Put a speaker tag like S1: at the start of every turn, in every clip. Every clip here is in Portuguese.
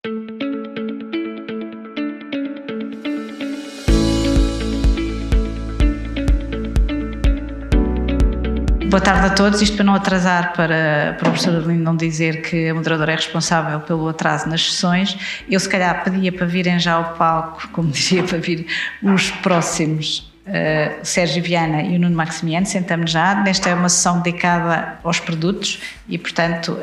S1: Boa tarde a todos, isto para não atrasar, para o professor Arlindo não dizer que a moderadora é responsável pelo atraso nas sessões, eu se calhar pedia para virem já ao palco, como dizia, para vir os próximos, o Sérgio Viana e o Nuno Maximiano, sentamos já. Nesta é uma sessão dedicada aos produtos e, portanto,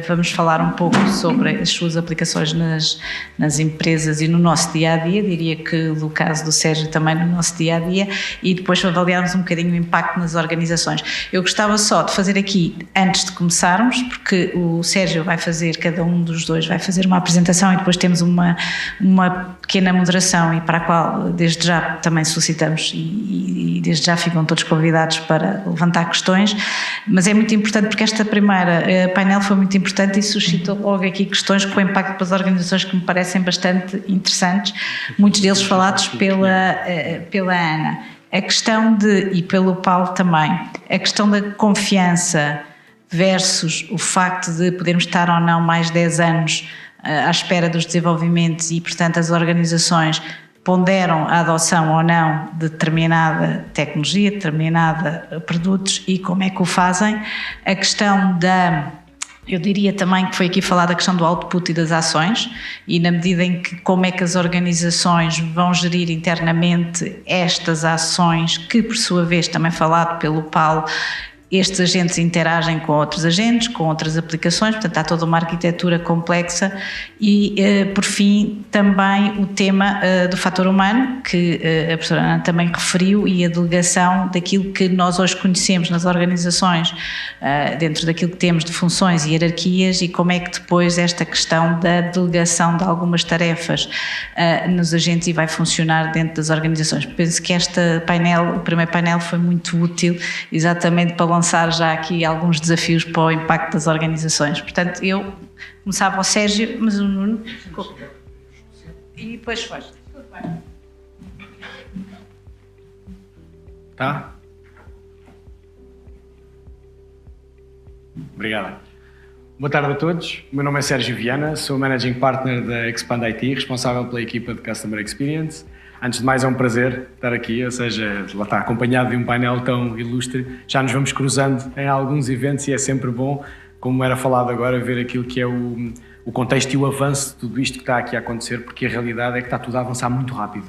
S1: vamos falar um pouco sobre as suas aplicações nas empresas e no nosso dia-a-dia, diria que no caso do Sérgio também no nosso dia-a-dia, e depois avaliarmos um bocadinho o impacto nas organizações. Eu gostava só de fazer aqui, antes de começarmos, porque o Sérgio vai fazer, cada um dos dois vai fazer uma apresentação e depois temos uma pequena moderação e para a qual desde já também solicitamos e desde já ficam todos convidados para levantar questões, mas é muito importante porque esta primeira painel foi muito importante e suscitou logo aqui questões com impacto para as organizações que me parecem bastante interessantes, muitos deles falados pela Ana. A questão e pelo Paulo também, a questão da confiança versus o facto de podermos estar ou não mais 10 anos à espera dos desenvolvimentos e, portanto, as organizações ponderam a adoção ou não de determinada tecnologia, determinada produtos e como é que o fazem. A questão eu diria também que foi aqui falada a questão do output e das ações e na medida em que como é que as organizações vão gerir internamente estas ações que por sua vez também falado pelo Paulo, estes agentes interagem com outros agentes, com outras aplicações, portanto há toda uma arquitetura complexa e, por fim, também o tema do fator humano, que a professora Ana também referiu, e a delegação daquilo que nós hoje conhecemos nas organizações, dentro daquilo que temos de funções e hierarquias, e como é que depois esta questão da delegação de algumas tarefas nos agentes e vai funcionar dentro das organizações. Penso que o primeiro painel foi muito útil, exatamente para lançar já aqui alguns desafios para o impacto das organizações. Portanto, eu começava ao Sérgio, mas o Nuno... E depois foi. Tudo bem.
S2: Tá? Obrigado. Boa tarde a todos. O meu nome é Sérgio Viana, sou Managing Partner da Expand IT, responsável pela equipa de Customer Experience. Antes de mais, é um prazer estar aqui, ou seja, lá está, acompanhado de um painel tão ilustre. Já nos vamos cruzando em alguns eventos e é sempre bom, como era falado agora, ver aquilo que é o contexto e o avanço de tudo isto que está aqui a acontecer, porque a realidade é que está tudo a avançar muito rápido.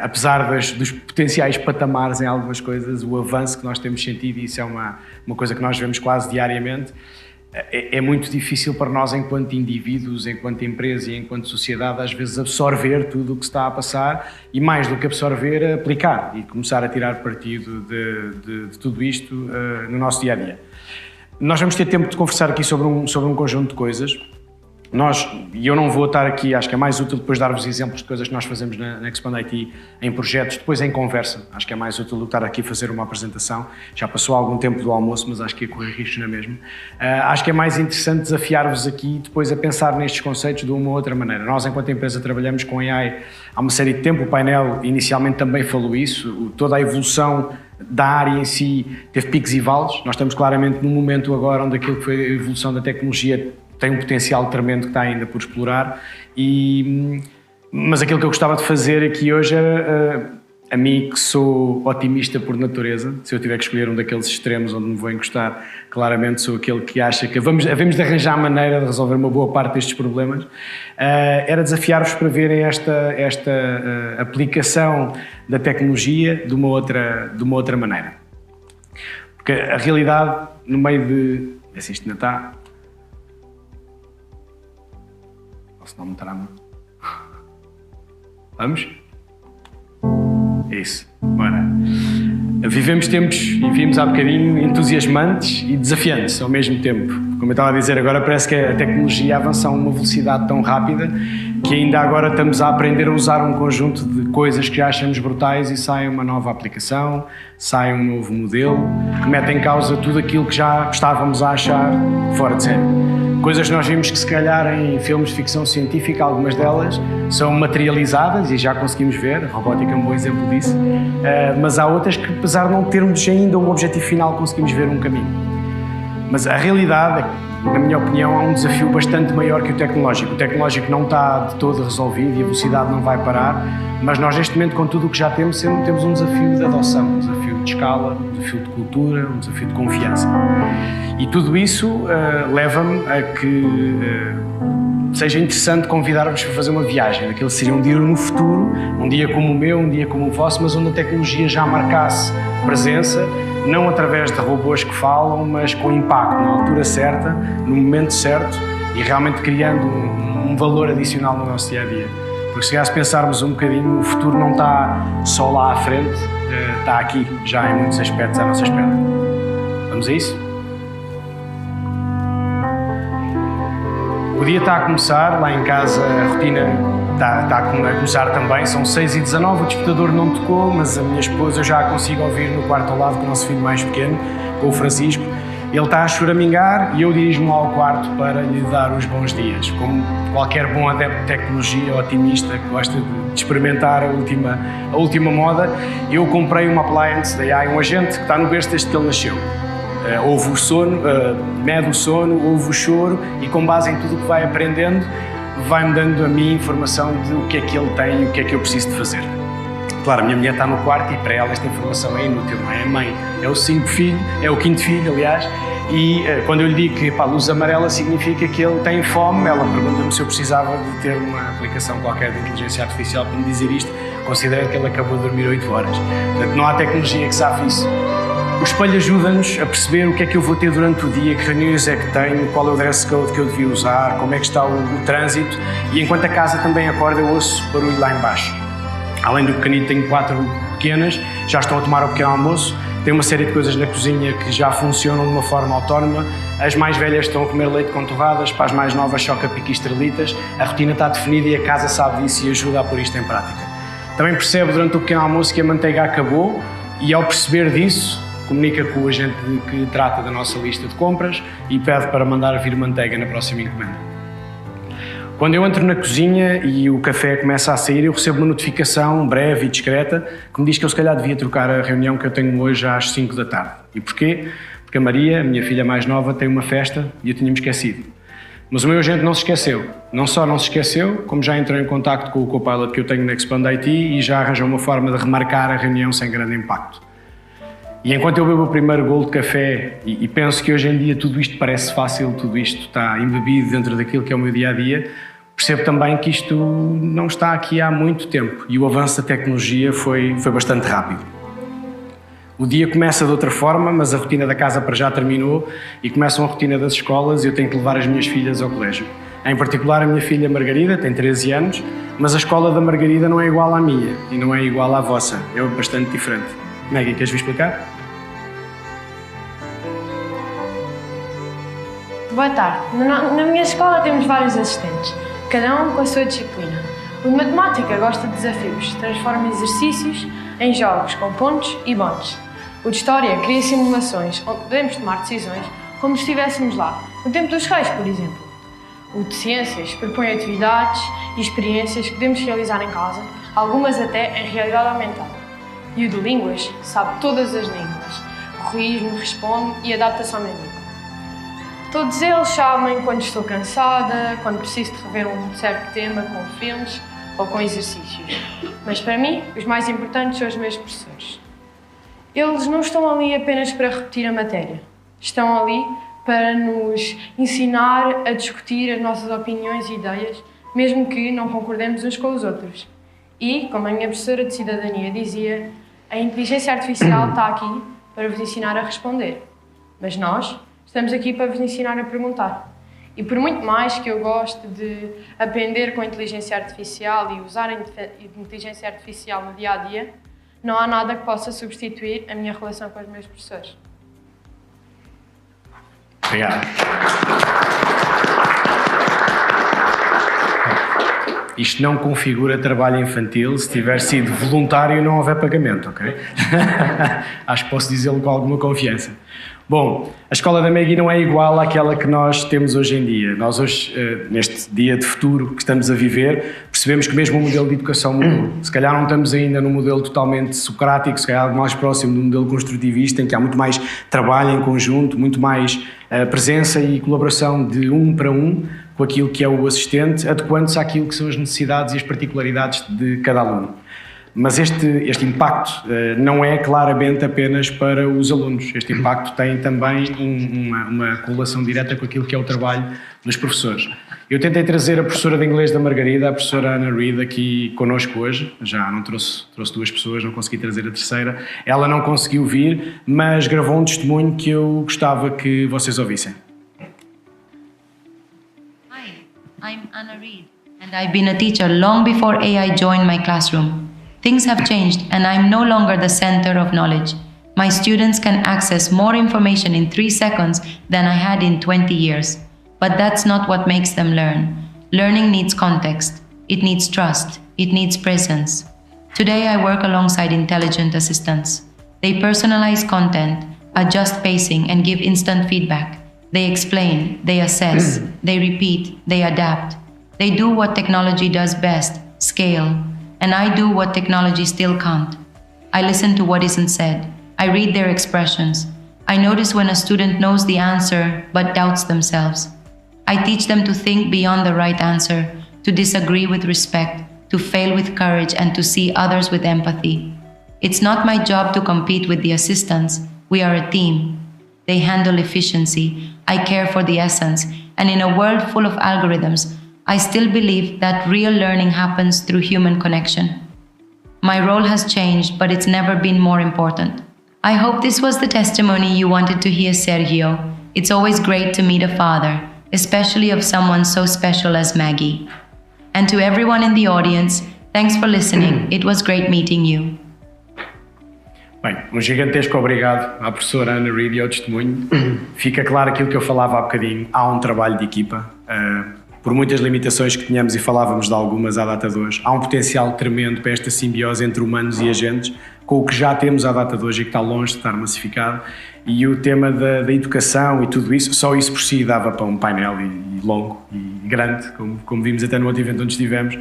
S2: Apesar dos potenciais patamares em algumas coisas, o avanço que nós temos sentido, e isso é uma coisa que nós vemos quase diariamente, é muito difícil para nós, enquanto indivíduos, enquanto empresa e enquanto sociedade, às vezes absorver tudo o que está a passar e, mais do que absorver, aplicar e começar a tirar partido de tudo isto no nosso dia-a-dia. Nós vamos ter tempo de conversar aqui sobre um conjunto de coisas. E eu não vou estar aqui, acho que é mais útil depois dar-vos exemplos de coisas que nós fazemos na Expand IT em projetos, depois em conversa. Acho que é mais útil do que estar aqui a fazer uma apresentação. Já passou algum tempo do almoço, mas acho que ia correr risco na mesma. Acho que é mais interessante desafiar-vos aqui depois a pensar nestes conceitos de uma ou outra maneira. Nós, enquanto empresa, trabalhamos com AI há uma série de tempo. O painel inicialmente também falou isso. Toda a evolução da área em si teve picos e vales. Nós estamos claramente num momento agora onde aquilo que foi a evolução da tecnologia tem um potencial tremendo que está ainda por explorar, mas aquilo que eu gostava de fazer aqui hoje era, a mim que sou otimista por natureza, se eu tiver que escolher um daqueles extremos onde me vou encostar, claramente sou aquele que acha que havemos de arranjar a maneira de resolver uma boa parte destes problemas, era desafiar-vos para verem esta aplicação da tecnologia de uma outra maneira. Porque a realidade, no meio de... Se isto ainda está... Se não me trama. Vamos? Isso. Bora. Vivemos tempos, e vimos há bocadinho, entusiasmantes e desafiantes ao mesmo tempo. Como eu estava a dizer agora, parece que a tecnologia avança a uma velocidade tão rápida que ainda agora estamos a aprender a usar um conjunto de coisas que já achamos brutais e sai uma nova aplicação, sai um novo modelo, que mete em causa tudo aquilo que já estávamos a achar fora de série. Coisas que nós vimos que se calhar em filmes de ficção científica, algumas delas são materializadas e já conseguimos ver, a robótica é um bom exemplo disso, mas há outras que, apesar de não termos ainda um objetivo final, conseguimos ver um caminho. Mas a realidade é que na minha opinião, há um desafio bastante maior que o tecnológico. O tecnológico não está de todo resolvido e a velocidade não vai parar, mas nós neste momento, com tudo o que já temos um desafio de adoção, um desafio de escala, um desafio de cultura, um desafio de confiança. E tudo isso leva-me a que seja interessante convidar-vos para fazer uma viagem, daquele seria um dia no futuro, um dia como o meu, um dia como o vosso, mas onde a tecnologia já marcasse presença, não através de robôs que falam, mas com impacto na altura certa, no momento certo e realmente criando um valor adicional no nosso dia-a-dia. Porque se pensarmos um bocadinho, o futuro não está só lá à frente, está aqui, já em muitos aspectos à nossa espera. Vamos a isso? O dia está a começar, lá em casa a rotina está a começar também, são 6h19, o despertador não tocou, mas a minha esposa eu já a consigo ouvir no quarto ao lado com o nosso filho mais pequeno, com o Francisco. Ele está a choramingar e eu dirijo-me ao quarto para lhe dar os bons dias. Como qualquer bom adepto de tecnologia, otimista, que gosta de experimentar a última moda, eu comprei uma appliance da AI, um agente que está no berço desde que ele nasceu. Ouve o sono, mede o sono, ouve o choro e com base em tudo o que vai aprendendo, vai-me dando a mim informação de o que é que ele tem e o que é que eu preciso de fazer. Claro, a minha mulher está no quarto e para ela esta informação é inútil, não é? A mãe é o quinto filho, aliás, e quando eu lhe digo que luz amarela significa que ele tem fome, ela pergunta-me se eu precisava de ter uma aplicação qualquer de inteligência artificial para me dizer isto, considerando que ele acabou de dormir 8 horas. Portanto, não há tecnologia que sabe isso. O espelho ajuda-nos a perceber o que é que eu vou ter durante o dia, que reuniões é que tenho, qual é o dress code que eu devia usar, como é que está o trânsito e enquanto a casa também acorda eu ouço barulho lá em baixo. Além do pequenito, tenho 4 pequenas, já estão a tomar o pequeno almoço, tem uma série de coisas na cozinha que já funcionam de uma forma autónoma, as mais velhas estão a comer leite com torradas, para as mais novas choca-pique e estrelitas, a rotina está definida e a casa sabe disso e ajuda a pôr isto em prática. Também percebe durante o pequeno almoço que a manteiga acabou e ao perceber disso, comunica com o agente que trata da nossa lista de compras e pede para mandar vir manteiga na próxima encomenda. Quando eu entro na cozinha e o café começa a sair, eu recebo uma notificação breve e discreta que me diz que eu se calhar devia trocar a reunião que eu tenho hoje às 5 da tarde. E porquê? Porque a Maria, a minha filha mais nova, tem uma festa e eu tinha-me esquecido. Mas o meu agente não se esqueceu. Não só não se esqueceu, como já entrou em contacto com o Copilot que eu tenho na Expand IT e já arranjou uma forma de remarcar a reunião sem grande impacto. E enquanto eu bebo o primeiro golo de café e penso que hoje em dia tudo isto parece fácil, tudo isto está embebido dentro daquilo que é o meu dia-a-dia, percebo também que isto não está aqui há muito tempo e o avanço da tecnologia foi bastante rápido. O dia começa de outra forma, mas a rotina da casa para já terminou e começa a rotina das escolas e eu tenho que levar as minhas filhas ao colégio. Em particular a minha filha Margarida, tem 13 anos, mas a escola da Margarida não é igual à minha e não é igual à vossa, é bastante diferente. Maggie, queres vir explicar?
S3: Boa tarde. Na minha escola temos vários assistentes, cada um com a sua disciplina. O de matemática gosta de desafios, transforma exercícios em jogos com pontos e bónus. O de história cria simulações onde podemos tomar decisões como se estivéssemos lá, no tempo dos reis, por exemplo. O de ciências propõe atividades e experiências que podemos realizar em casa, algumas até em realidade aumentada. E o de línguas sabe todas as línguas, corrige-me, responde e adapta-se ao meu nível. Todos eles sabem quando estou cansada, quando preciso de rever um certo tema com filmes ou com exercícios. Mas para mim, os mais importantes são os meus professores. Eles não estão ali apenas para repetir a matéria. Estão ali para nos ensinar a discutir as nossas opiniões e ideias, mesmo que não concordemos uns com os outros. E, como a minha professora de cidadania dizia, a inteligência artificial está aqui para vos ensinar a responder. Mas nós estamos aqui para vos ensinar a perguntar. E por muito mais que eu goste de aprender com a inteligência artificial e usar a inteligência artificial no dia-a-dia, não há nada que possa substituir a minha relação com os meus professores.
S2: Obrigado. Isto não configura trabalho infantil se tiver sido voluntário e não houver pagamento, ok? Acho que posso dizê-lo com alguma confiança. Bom, a escola da Maggie não é igual àquela que nós temos hoje em dia. Nós hoje, neste dia de futuro que estamos a viver, percebemos percebemos que mesmo o modelo de educação mudou. Se calhar não estamos ainda num modelo totalmente socrático, se calhar algo mais próximo de um modelo construtivista, em que há muito mais trabalho em conjunto, muito mais presença e colaboração de um para um com aquilo que é o assistente, adequando-se àquilo que são as necessidades e as particularidades de cada aluno. Mas este impacto não é claramente apenas para os alunos. Este impacto tem também uma correlação direta com aquilo que é o trabalho dos professores. Eu tentei trazer a professora de inglês da Margarida, a professora Ana Reed, aqui connosco hoje. Já não trouxe 2 pessoas, não consegui trazer a terceira. Ela não conseguiu vir, mas gravou um testemunho que eu gostava que vocês ouvissem.
S4: Hi, I'm Anna Reed, and I've been a teacher long before AI joined my classroom. Things have changed, and I'm no longer the center of knowledge. My students can access more information in 3 seconds than I had in 20 years. But that's not what makes them learn. Learning needs context. It needs trust. It needs presence. Today I work alongside intelligent assistants. They personalize content, adjust pacing, and give instant feedback. They explain, they assess, they repeat, they adapt. They do what technology does best, scale. And I do what technology still can't. I listen to what isn't said. I read their expressions. I notice when a student knows the answer but doubts themselves. I teach them to think beyond the right answer, to disagree with respect, to fail with courage, and to see others with empathy. It's not my job to compete with the assistants. We are a team. They handle efficiency. I care for the essence. And in a world full of algorithms, I still believe that real learning happens through human connection. My role has changed, but it's never been more important. I hope this was the testimony you wanted to hear, Sergio. It's always great to meet a father, especially of someone so special as Maggie. And to everyone in the audience, thanks for listening. It was great meeting you.
S2: Bem, um gigantesco obrigado à professora Ana Reed e ao testemunho. Fica claro aquilo que eu falava há bocadinho, há um trabalho de equipa. Por muitas limitações que tínhamos e falávamos de algumas à data de hoje, há um potencial tremendo para esta simbiose entre humanos e agentes, com o que já temos à data de hoje e que está longe de estar massificado. E o tema da educação e tudo isso, só isso por si dava para um painel e longo e grande, como vimos até no outro evento onde estivemos,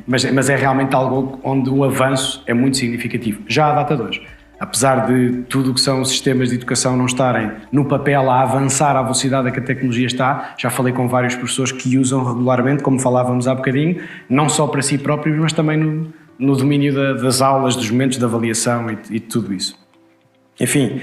S2: mas é realmente algo onde o avanço é muito significativo, já à data de hoje. Apesar de tudo o que são os sistemas de educação não estarem no papel a avançar à velocidade a que a tecnologia está, já falei com vários professores que usam regularmente, como falávamos há bocadinho, não só para si próprios, mas também no domínio das aulas, dos momentos de avaliação e de tudo isso. Enfim,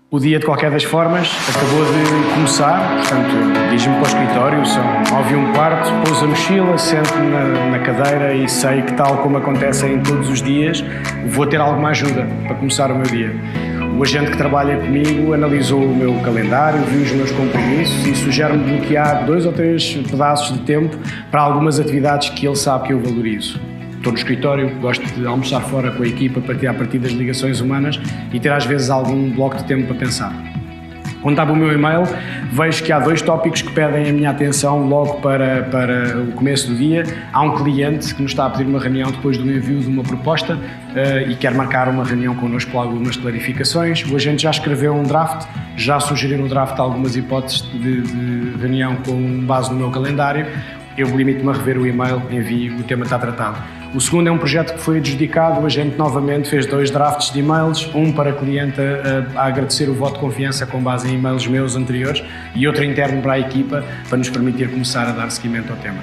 S2: o dia de qualquer das formas acabou de começar, portanto dirijo-me para o escritório, são 9h15, pouso a mochila, sento-me na cadeira e sei que, tal como acontece em todos os dias, vou ter alguma ajuda para começar o meu dia. O agente que trabalha comigo analisou o meu calendário, viu os meus compromissos e sugere-me bloquear 2 ou 3 pedaços de tempo para algumas atividades que ele sabe que eu valorizo. Estou no escritório, gosto de almoçar fora com a equipa para ter a partir das ligações humanas e ter às vezes algum bloco de tempo para pensar. Quando estava o meu e-mail, vejo que há 2 tópicos que pedem a minha atenção logo para o começo do dia. Há um cliente que nos está a pedir uma reunião depois do envio de uma proposta e quer marcar uma reunião connosco com algumas clarificações. O agente já escreveu um draft, já sugeriu no draft algumas hipóteses de reunião com base no meu calendário. Eu limito-me a rever o e-mail, envio, o tema está tratado. O segundo é um projeto que foi adjudicado, o agente novamente fez 2 drafts de e-mails, um para cliente a agradecer o voto de confiança com base em e-mails meus anteriores e outro interno para a equipa para nos permitir começar a dar seguimento ao tema.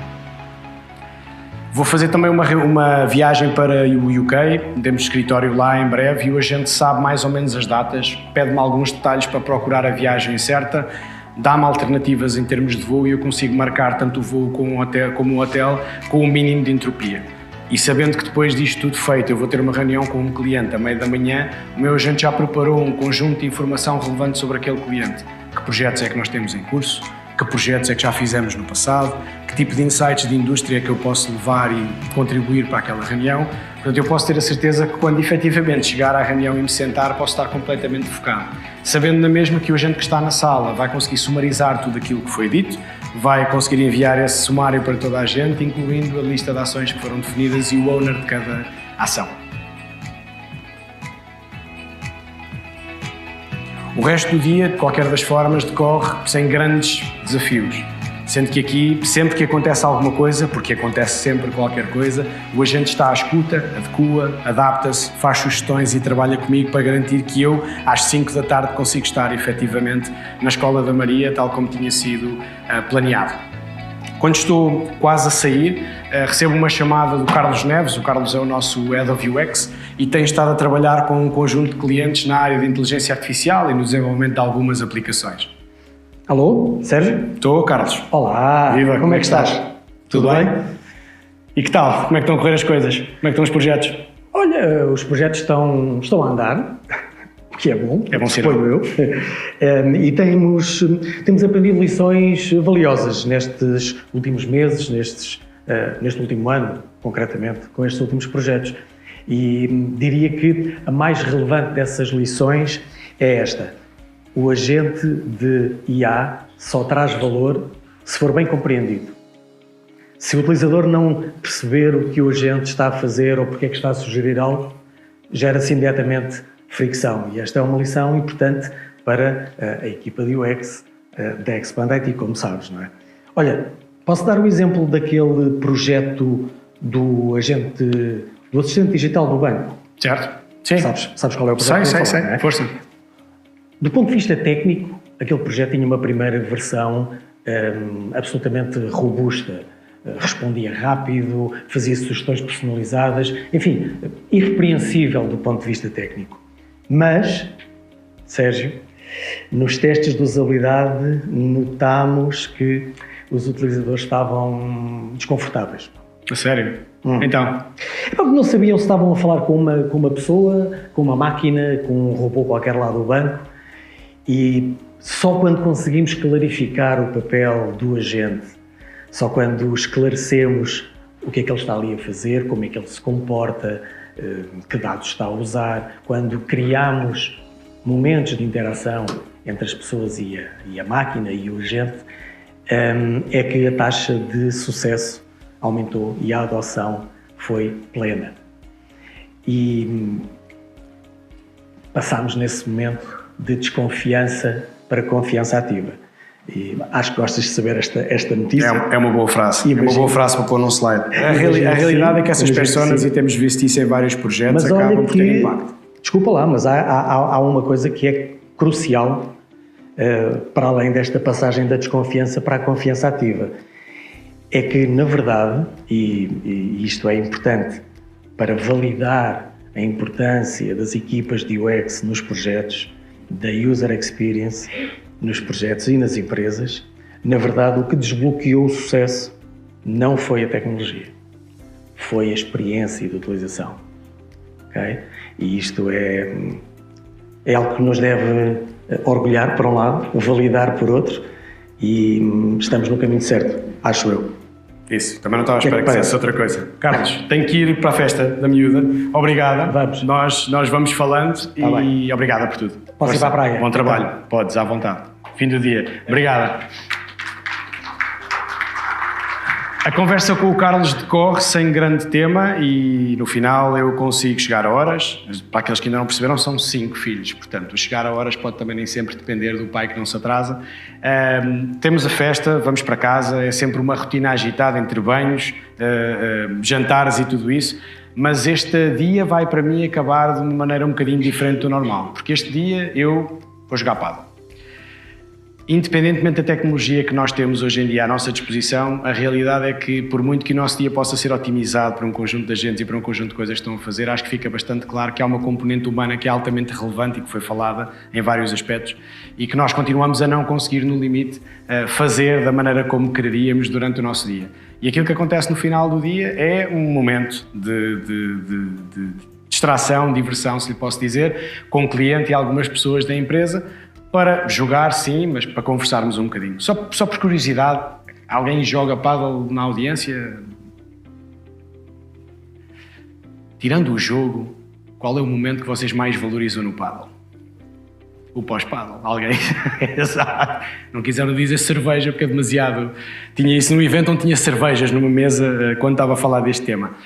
S2: Vou fazer também uma viagem para o UK, temos escritório lá em breve e o agente sabe mais ou menos as datas, pede-me alguns detalhes para procurar a viagem certa, dá-me alternativas em termos de voo e eu consigo marcar tanto o voo como o hotel com o mínimo de entropia. E sabendo que depois disto tudo feito eu vou ter uma reunião com um cliente à meia da manhã, o meu agente já preparou um conjunto de informação relevante sobre aquele cliente. Que projetos é que nós temos em curso? Que projetos é que já fizemos no passado? Que tipo de insights de indústria é que eu posso levar e contribuir para aquela reunião? Portanto, eu posso ter a certeza que quando efetivamente chegar à reunião e me sentar, posso estar completamente focado. Sabendo na mesma que o agente que está na sala vai conseguir sumarizar tudo aquilo que foi dito, vai conseguir enviar esse sumário para toda a gente, incluindo a lista de ações que foram definidas e o owner de cada ação. O resto do dia, de qualquer das formas, decorre sem grandes desafios. Sendo que aqui, sempre que acontece alguma coisa, porque acontece sempre qualquer coisa, o agente está à escuta, adequa, adapta-se, faz sugestões e trabalha comigo para garantir que eu, às 5 da tarde, consigo estar efetivamente na Escola da Maria, tal como tinha sido planeado. Quando estou quase a sair, recebo uma chamada do Carlos Neves. O Carlos é o nosso Head of UX e tem estado a trabalhar com um conjunto de clientes na área de inteligência artificial e no desenvolvimento de algumas aplicações.
S5: Alô, Sérgio?
S2: Estou, Carlos.
S5: Olá,
S2: Viva,
S5: como é que estás?
S2: Tudo bem? E que tal? Como é que estão a correr as coisas? Como é que estão os projetos?
S5: Olha, os projetos estão a andar, o que é bom,
S2: suponho
S5: eu. E temos aprendido lições valiosas nestes últimos meses, neste último ano, concretamente, com estes últimos projetos. E diria que a mais relevante dessas lições é esta. O agente de IA só traz valor se for bem compreendido. Se o utilizador não perceber o que o agente está a fazer ou porque é que está a sugerir algo, gera-se imediatamente fricção. E esta é uma lição importante para a equipa de UX da Expand IT, como sabes, não é? Olha, posso dar o exemplo daquele projeto do assistente digital do banco?
S2: Certo? Sim.
S5: Sabes qual é o projeto?
S2: Sei.
S5: Não é?
S2: Força.
S5: Do ponto de vista técnico, aquele projeto tinha uma primeira versão absolutamente robusta. Respondia rápido, fazia sugestões personalizadas, enfim, irrepreensível do ponto de vista técnico. Mas, Sérgio, nos testes de usabilidade notámos que os utilizadores estavam desconfortáveis.
S2: A sério? Então?
S5: É porque não sabiam se estavam a falar com uma pessoa, com uma máquina, com um robô qualquer lá do banco. E só quando conseguimos clarificar o papel do agente, só quando esclarecemos o que é que ele está ali a fazer, como é que ele se comporta, que dados está a usar, quando criamos momentos de interação entre as pessoas e a máquina e o agente, é que a taxa de sucesso aumentou e a adoção foi plena. E passámos nesse momento de desconfiança para confiança ativa. E acho que gostas de saber esta notícia.
S2: É uma boa frase. É uma boa frase para pôr num slide. A realidade é que essas pessoas, e temos visto isso em vários projetos, acabam por ter impacto.
S5: Desculpa lá, mas há uma coisa que é crucial para além desta passagem da desconfiança para a confiança ativa. É que, na verdade, e isto é importante para validar a importância das equipas de UX nos projetos, da User Experience nos projetos e nas empresas, na verdade o que desbloqueou o sucesso não foi a tecnologia, foi a experiência de utilização. Okay? E isto é algo que nos deve orgulhar por um lado, validar por outro, e estamos no caminho certo, acho eu.
S2: Isso, também não estava a esperar que dissesse outra coisa. Carlos, tenho que ir para a festa da miúda. Obrigada.
S5: Vamos.
S2: Nós vamos falando e obrigada por tudo.
S5: Posso ir para a praia?
S2: Bom trabalho. Então. Podes, à vontade. Fim do dia. Obrigada. A conversa com o Carlos decorre sem grande tema e no final eu consigo chegar a horas. Para aqueles que ainda não perceberam, são 5 filhos, portanto, o chegar a horas pode também nem sempre depender do pai que não se atrasa. Temos a festa, vamos para casa, é sempre uma rotina agitada entre banhos, jantares e tudo isso, mas este dia vai para mim acabar de uma maneira um bocadinho diferente do normal, porque este dia eu vou jogar pádel. Independentemente da tecnologia que nós temos hoje em dia à nossa disposição, a realidade é que, por muito que o nosso dia possa ser otimizado por um conjunto de agentes e por um conjunto de coisas que estão a fazer, acho que fica bastante claro que há uma componente humana que é altamente relevante e que foi falada em vários aspectos e que nós continuamos a não conseguir, no limite, fazer da maneira como quereríamos durante o nosso dia. E aquilo que acontece no final do dia é um momento de distração, diversão, se lhe posso dizer, com o cliente e algumas pessoas da empresa, para jogar, sim, mas para conversarmos um bocadinho. Só por curiosidade, alguém joga pádel na audiência? Tirando o jogo, qual é o momento que vocês mais valorizam no pádel? O pós-pádel. Alguém? Exato. Não quiseram dizer cerveja porque é demasiado... Tinha isso num evento onde tinha cervejas numa mesa quando estava a falar deste tema.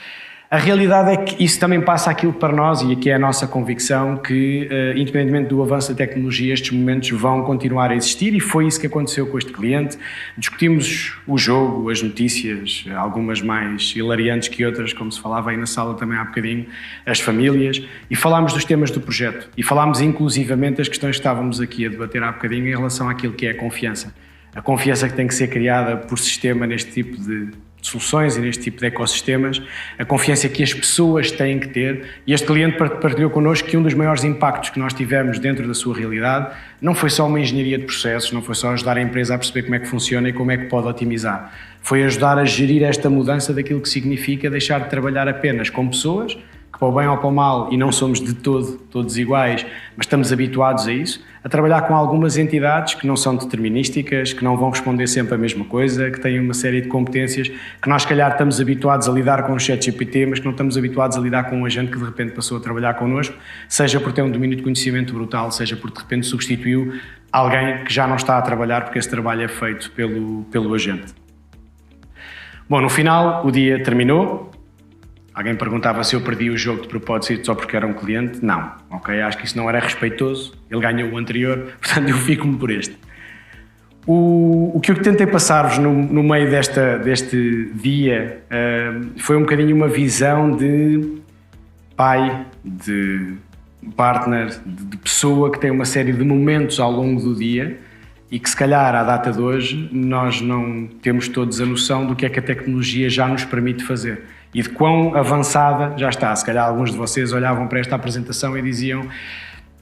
S2: A realidade é que isso também passa aquilo para nós, e aqui é a nossa convicção, que independentemente do avanço da tecnologia, estes momentos vão continuar a existir, e foi isso que aconteceu com este cliente. Discutimos o jogo, as notícias, algumas mais hilariantes que outras, como se falava aí na sala também há bocadinho, as famílias, e falámos dos temas do projeto, e falámos inclusivamente das questões que estávamos aqui a debater há bocadinho em relação àquilo que é a confiança. A confiança que tem que ser criada por sistema neste tipo de soluções e neste tipo de ecossistemas, a confiança que as pessoas têm que ter, e este cliente partilhou connosco que um dos maiores impactos que nós tivemos dentro da sua realidade não foi só uma engenharia de processos, não foi só ajudar a empresa a perceber como é que funciona e como é que pode otimizar, foi ajudar a gerir esta mudança daquilo que significa deixar de trabalhar apenas com pessoas, que para o bem ou para o mal, e não somos de todo todos iguais, mas estamos habituados a isso, a trabalhar com algumas entidades que não são determinísticas, que não vão responder sempre a mesma coisa, que têm uma série de competências que nós, se calhar, estamos habituados a lidar com o ChatGPT, mas que não estamos habituados a lidar com um agente que de repente passou a trabalhar connosco, seja por ter um domínio de conhecimento brutal, seja por de repente substituiu alguém que já não está a trabalhar porque esse trabalho é feito pelo agente. Bom, no final, o dia terminou. Alguém perguntava se eu perdi o jogo de propósito só porque era um cliente. Não, ok? Acho que isso não era respeitoso. Ele ganhou o anterior, portanto eu fico-me por este. O que eu tentei passar-vos no meio deste dia foi um bocadinho uma visão de pai, de partner, de pessoa que tem uma série de momentos ao longo do dia e que, se calhar, à data de hoje, nós não temos todos a noção do que é que a tecnologia já nos permite fazer e de quão avançada já está. Se calhar alguns de vocês olhavam para esta apresentação e diziam: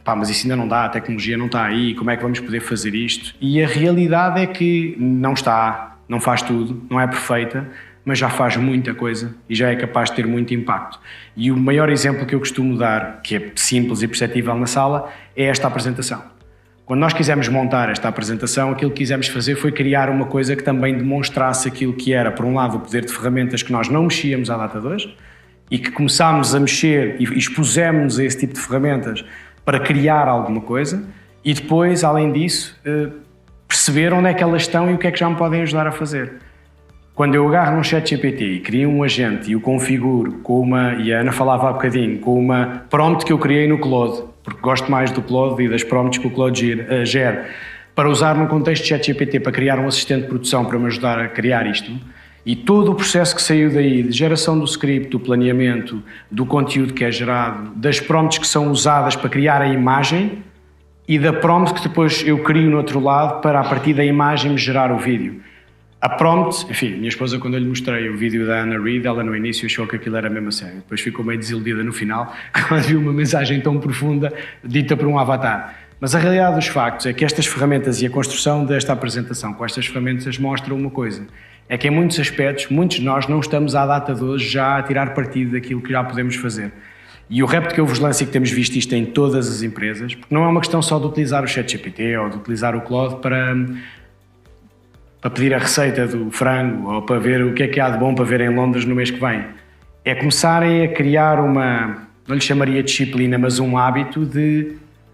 S2: pá, mas isso ainda não dá, a tecnologia não está aí, como é que vamos poder fazer isto? E a realidade é que não está, não faz tudo, não é perfeita, mas já faz muita coisa e já é capaz de ter muito impacto. E o maior exemplo que eu costumo dar, que é simples e perceptível na sala, é esta apresentação. Quando nós quisemos montar esta apresentação, aquilo que quisemos fazer foi criar uma coisa que também demonstrasse aquilo que era, por um lado, o poder de ferramentas que nós não mexíamos à data de hoje e que começámos a mexer e expusemos a esse tipo de ferramentas para criar alguma coisa, e depois, além disso, perceber onde é que elas estão e o que é que já me podem ajudar a fazer. Quando eu agarro num ChatGPT e crio um agente e o configuro com uma, e a Ana falava há bocadinho, com uma prompt que eu criei no Claude, porque gosto mais do Claude e das prompts que o Claude gera, para usar no contexto de ChatGPT para criar um assistente de produção para me ajudar a criar isto, e todo o processo que saiu daí, de geração do script, do planeamento, do conteúdo que é gerado, das prompts que são usadas para criar a imagem e da prompt que depois eu crio no outro lado para, a partir da imagem, me gerar o vídeo. A prompt, enfim, minha esposa, quando eu lhe mostrei o vídeo da Anna Reid, ela no início achou que aquilo era mesmo a sério. Depois ficou meio desiludida no final, quando viu uma mensagem tão profunda dita por um avatar. Mas a realidade dos factos é que estas ferramentas e a construção desta apresentação com estas ferramentas mostram uma coisa. É que em muitos aspectos, muitos de nós não estamos à data de hoje já a tirar partido daquilo que já podemos fazer. E o repto que eu vos lanço, e que temos visto isto em todas as empresas, porque não é uma questão só de utilizar o ChatGPT ou de utilizar o Claude para pedir a receita do frango ou para ver o que é que há de bom para ver em Londres no mês que vem. É começarem a criar uma, não lhe chamaria disciplina, mas um hábito de,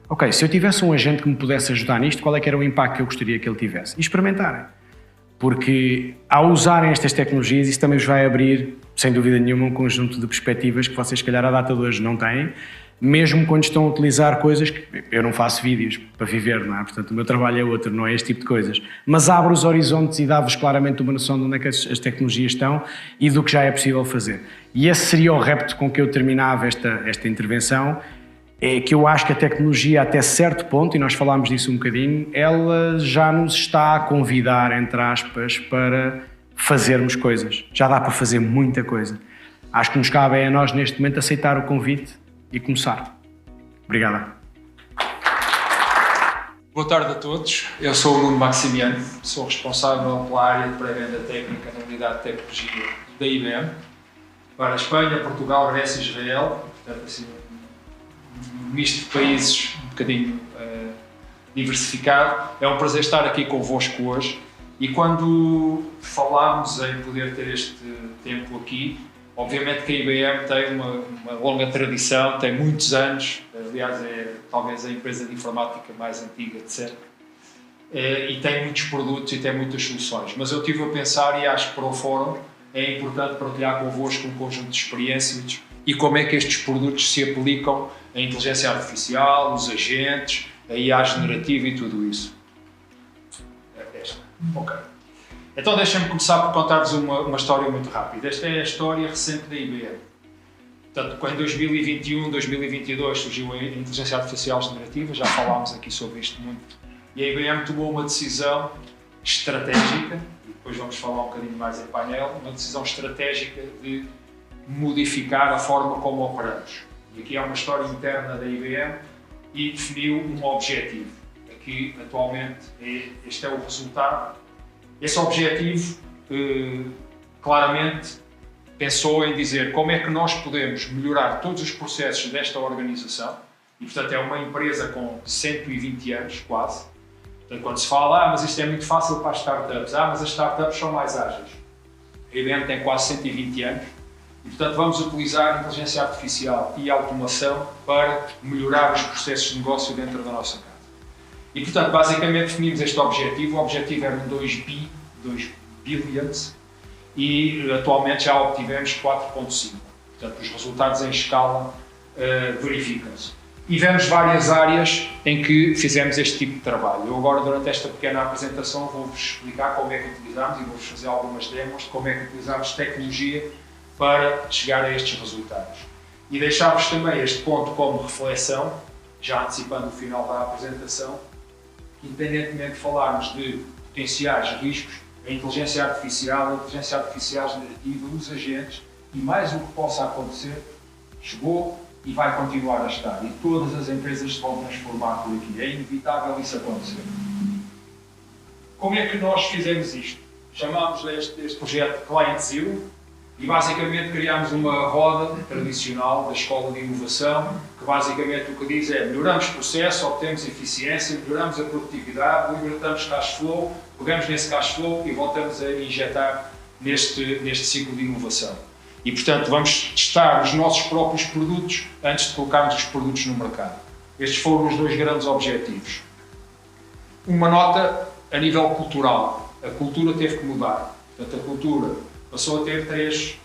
S2: ok, se eu tivesse um agente que me pudesse ajudar nisto, qual é que era o impacto que eu gostaria que ele tivesse? E experimentarem. Porque ao usarem estas tecnologias, isso também vos vai abrir, sem dúvida nenhuma, um conjunto de perspectivas que vocês, se calhar, à data de hoje não têm, mesmo quando estão a utilizar coisas que eu não faço vídeos para viver, não é? Portanto, o meu trabalho é outro, não é este tipo de coisas. Mas abre os horizontes e dá-vos claramente uma noção de onde é que as tecnologias estão e do que já é possível fazer. E esse seria o repto com que eu terminava esta intervenção, é que eu acho que a tecnologia, até certo ponto, e nós falámos disso um bocadinho, ela já nos está a convidar, entre aspas, para fazermos coisas. Já dá para fazer muita coisa. Acho que nos cabe a nós, neste momento, aceitar o convite e começar. Obrigado.
S6: Boa tarde a todos. Eu sou o Nuno Maximiano, sou responsável pela área de pré-venda técnica na unidade de tecnologia da IBM para a Espanha, Portugal, Grécia e Israel. Portanto, assim, um misto de países um bocadinho diversificado. É um prazer estar aqui convosco hoje. E quando falámos em poder ter este tempo aqui, obviamente que a IBM tem uma longa tradição, tem muitos anos, aliás é talvez a empresa de informática mais antiga de sempre, e tem muitos produtos e tem muitas soluções. Mas eu estive a pensar, e acho que para o fórum é importante partilhar convosco um conjunto de experiências e como é que estes produtos se aplicam à inteligência artificial, os agentes, a IA generativa e tudo isso. Ok. Então deixem-me começar por contar-vos uma história muito rápida. Esta é a história recente da IBM. Portanto, quando em 2021, 2022 surgiu a inteligência artificial generativa, já falámos aqui sobre isto muito, e a IBM tomou uma decisão estratégica, e depois vamos falar um bocadinho mais em painel, uma decisão estratégica de modificar a forma como operamos. E aqui há uma história interna da IBM e definiu um objetivo. Aqui, atualmente, este é o resultado. Esse objetivo, claramente, pensou em dizer como é que nós podemos melhorar todos os processos desta organização, e, portanto, é uma empresa com 120 anos, quase. Portanto, quando se fala, mas isto é muito fácil para as startups, mas as startups são mais ágeis. A IBM tem quase 120 anos, e, portanto, vamos utilizar a inteligência artificial e a automação para melhorar os processos de negócio dentro da nossa casa. E, portanto, basicamente definimos este objetivo. O objetivo era um 2 billions, e atualmente já obtivemos 4.5. Portanto, os resultados em escala verificam-se. E vemos várias áreas em que fizemos este tipo de trabalho. Eu agora, durante esta pequena apresentação, vou-vos explicar como é que utilizamos e vou-vos fazer algumas demos de como é que utilizamos tecnologia para chegar a estes resultados. E deixar-vos também este ponto como reflexão, já antecipando o final da apresentação, que independentemente de falarmos de potenciais riscos, a inteligência artificial generativa, os agentes e mais o que possa acontecer, chegou e vai continuar a estar. E todas as empresas se vão transformar por aqui. É inevitável isso acontecer. Como é que nós fizemos isto? Chamámos este projeto Client Zero e basicamente criámos uma roda tradicional da Escola de Inovação, que basicamente o que diz é melhoramos o processo, obtemos eficiência, melhoramos a produtividade, libertamos cash flow, pegamos nesse cash flow e voltamos a injetar neste ciclo de inovação. E, portanto, vamos testar os nossos próprios produtos antes de colocarmos os produtos no mercado. Estes foram os dois grandes objetivos. Uma nota a nível cultural. A cultura teve que mudar. Portanto, a cultura passou a ter 3,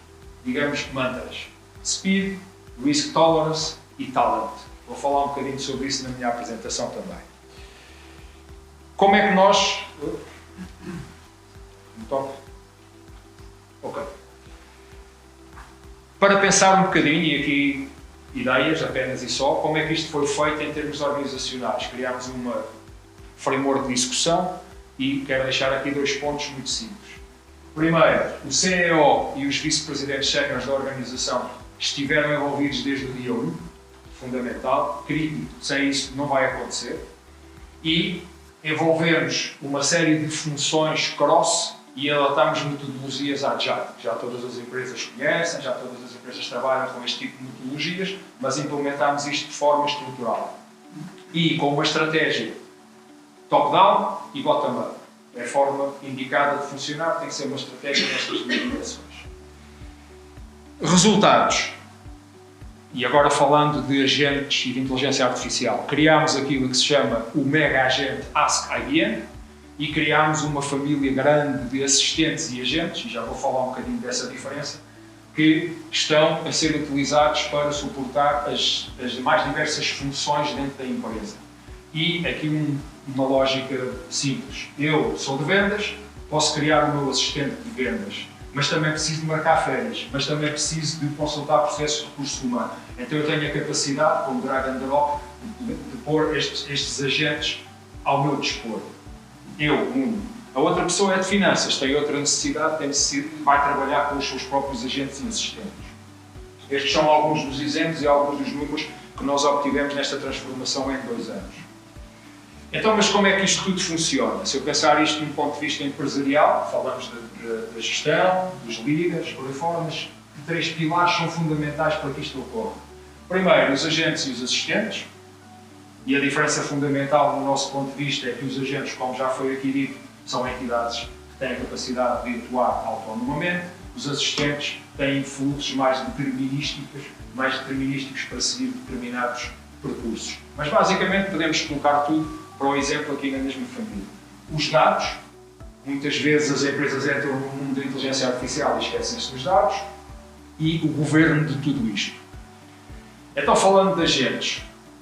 S6: digamos, mantras. Speed, Risk Tolerance e Talent. Vou falar um bocadinho sobre isso na minha apresentação também. Como é que nós... Ok. Para pensar um bocadinho, e aqui ideias apenas e só, como é que isto foi feito em termos organizacionais. Criámos uma framework de discussão e quero deixar aqui 2 pontos muito simples. Primeiro, o CEO e os vice-presidentes séniores da organização estiveram envolvidos desde o dia 1, fundamental, crítico, sem isso não vai acontecer. E envolvemos uma série de funções cross e adotámos metodologias agile. Já todas as empresas conhecem, já todas as empresas trabalham com este tipo de metodologias, mas implementámos isto de forma estrutural. E com uma estratégia top-down e bottom-up. É a forma indicada de funcionar, tem que ser uma estratégia nestas dimensões. Resultados. E agora falando de agentes e de inteligência artificial, criámos aquilo que se chama o mega agente Ask IBM e criámos uma família grande de assistentes e agentes, e já vou falar um bocadinho dessa diferença, que estão a ser utilizados para suportar as mais diversas funções dentro da empresa. E aqui uma lógica simples. Eu sou de vendas, posso criar o meu assistente de vendas, mas também preciso de marcar férias, mas também preciso de consultar processos de recursos humanos. Então eu tenho a capacidade, como drag and drop, de pôr estes agentes ao meu dispor. A outra pessoa é de finanças, tem outra necessidade, vai trabalhar com os seus próprios agentes e assistentes. Estes são alguns dos exemplos e alguns dos números que nós obtivemos nesta transformação em 2 anos. Então, mas como é que isto tudo funciona? Se eu pensar isto de um ponto de vista empresarial, falamos da gestão, dos líderes, por aí fora, mas 3 pilares são fundamentais para que isto ocorra. Primeiro, os agentes e os assistentes, e a diferença fundamental do nosso ponto de vista é que os agentes, como já foi aqui dito, são entidades que têm a capacidade de atuar autonomamente, os assistentes têm fluxos mais determinísticos para seguir determinados percursos. Mas basicamente podemos colocar tudo para o exemplo aqui na mesma família. Os dados Muitas vezes as empresas entram no mundo da inteligência artificial e esquecem-se dos dados e o governo de tudo isto. Então, falando de agentes,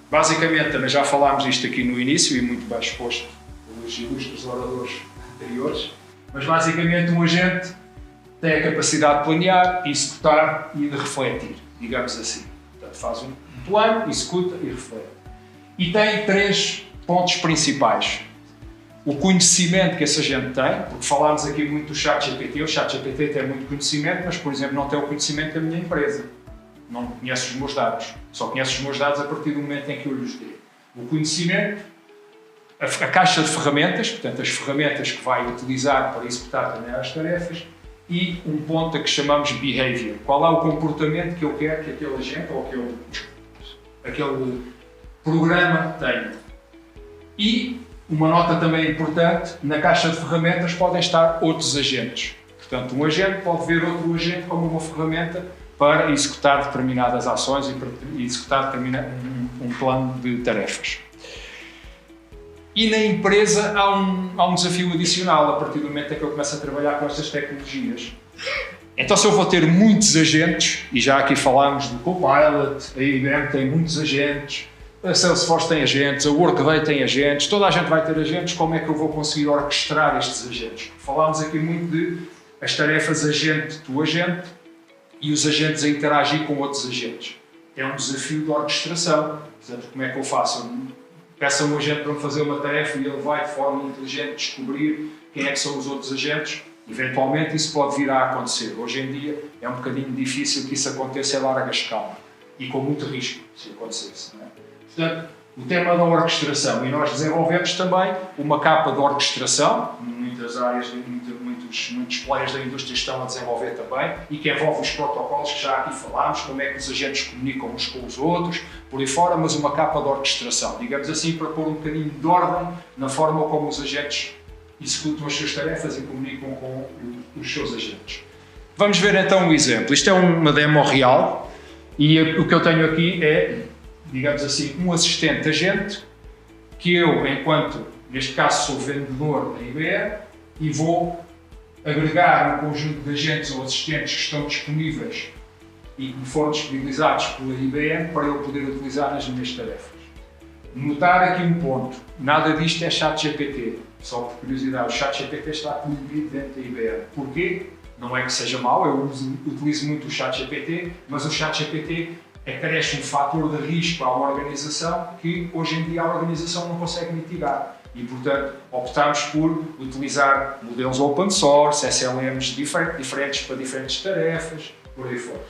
S6: basicamente também já falámos disto aqui no início e muito bem exposto pelos ilustres oradores anteriores, mas basicamente um agente tem a capacidade de planear, executar e de refletir, digamos assim. Portanto, faz um plano, executa e reflete. E tem 3 pontos principais. O conhecimento que esse agente tem, porque falámos aqui muito do ChatGPT, o ChatGPT tem muito conhecimento, mas, por exemplo, não tem o conhecimento da minha empresa. Não conhece os meus dados. Só conhece os meus dados a partir do momento em que eu lhes dei. O conhecimento, a caixa de ferramentas, portanto, as ferramentas que vai utilizar para executar determinadas tarefas, e um ponto a que chamamos behavior. Qual é o comportamento que eu quero que aquele agente ou aquele programa tenha. E uma nota também importante, na caixa de ferramentas podem estar outros agentes. Portanto, um agente pode ver outro agente como uma ferramenta para executar determinadas ações e para executar um plano de tarefas. E na empresa há um desafio adicional a partir do momento em que eu começo a trabalhar com estas tecnologias. Então, se eu vou ter muitos agentes, e já aqui falámos do Copilot, a IBM tem muitos agentes, a Salesforce tem agentes, a Workday tem agentes, toda a gente vai ter agentes, como é que eu vou conseguir orquestrar estes agentes? Falámos aqui muito de as tarefas agente do agente e os agentes a interagir com outros agentes. É um desafio de orquestração. Portanto, como é que eu faço? Eu peço a um agente para me fazer uma tarefa e ele vai de forma inteligente descobrir quem é que são os outros agentes. Eventualmente isso pode vir a acontecer. Hoje em dia é um bocadinho difícil que isso aconteça a larga escala e com muito risco se acontecesse. Não é? Portanto, o tema da orquestração, e nós desenvolvemos também uma capa de orquestração, muitas áreas, muitos players da indústria estão a desenvolver também, e que envolve os protocolos que já aqui falámos, como é que os agentes comunicam uns com os outros, por aí fora, mas uma capa de orquestração, digamos assim, para pôr um bocadinho de ordem na forma como os agentes executam as suas tarefas e comunicam com os seus agentes. Vamos ver então um exemplo. Isto é uma demo real, e o que eu tenho aqui é, digamos assim, um assistente agente que eu, enquanto, neste caso, sou vendedor da IBM e vou agregar um conjunto de agentes ou assistentes que estão disponíveis e que me foram disponibilizados pela IBM para eu poder utilizar nas minhas tarefas. Notar aqui um ponto, nada disto é ChatGPT, só por curiosidade, o ChatGPT está proibido dentro da IBM. Porquê? Não é que seja mau, eu utilizo muito o ChatGPT, mas o ChatGPT acresce um fator de risco à organização que hoje em dia a organização não consegue mitigar e, portanto, optamos por utilizar modelos open source, SLMs diferentes para diferentes tarefas, por aí fora.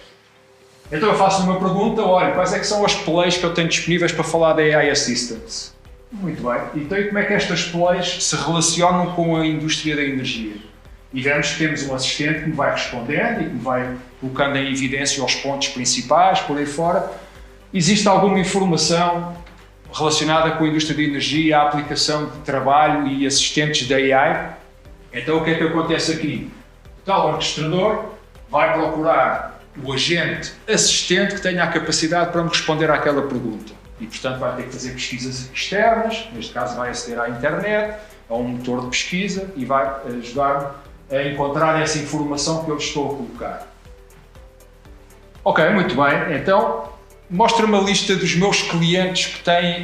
S6: Então eu faço uma pergunta, olha, quais é que são as plays que eu tenho disponíveis para falar da AI Assistance? Muito bem, então e como é que estas plays se relacionam com a indústria da energia? E vemos que temos um assistente que me vai respondendo e que me vai colocando em evidência os pontos principais, por aí fora. Existe alguma informação relacionada com a indústria da energia, a aplicação de trabalho e assistentes da AI? Então o que é que acontece aqui? O tal orquestrador vai procurar o agente assistente que tenha a capacidade para me responder àquela pergunta. E, portanto, vai ter que fazer pesquisas externas, neste caso vai aceder à internet, a um motor de pesquisa e vai ajudar-me a encontrar essa informação que eu estou a colocar. Ok, muito bem. Então, mostra-me a lista dos meus clientes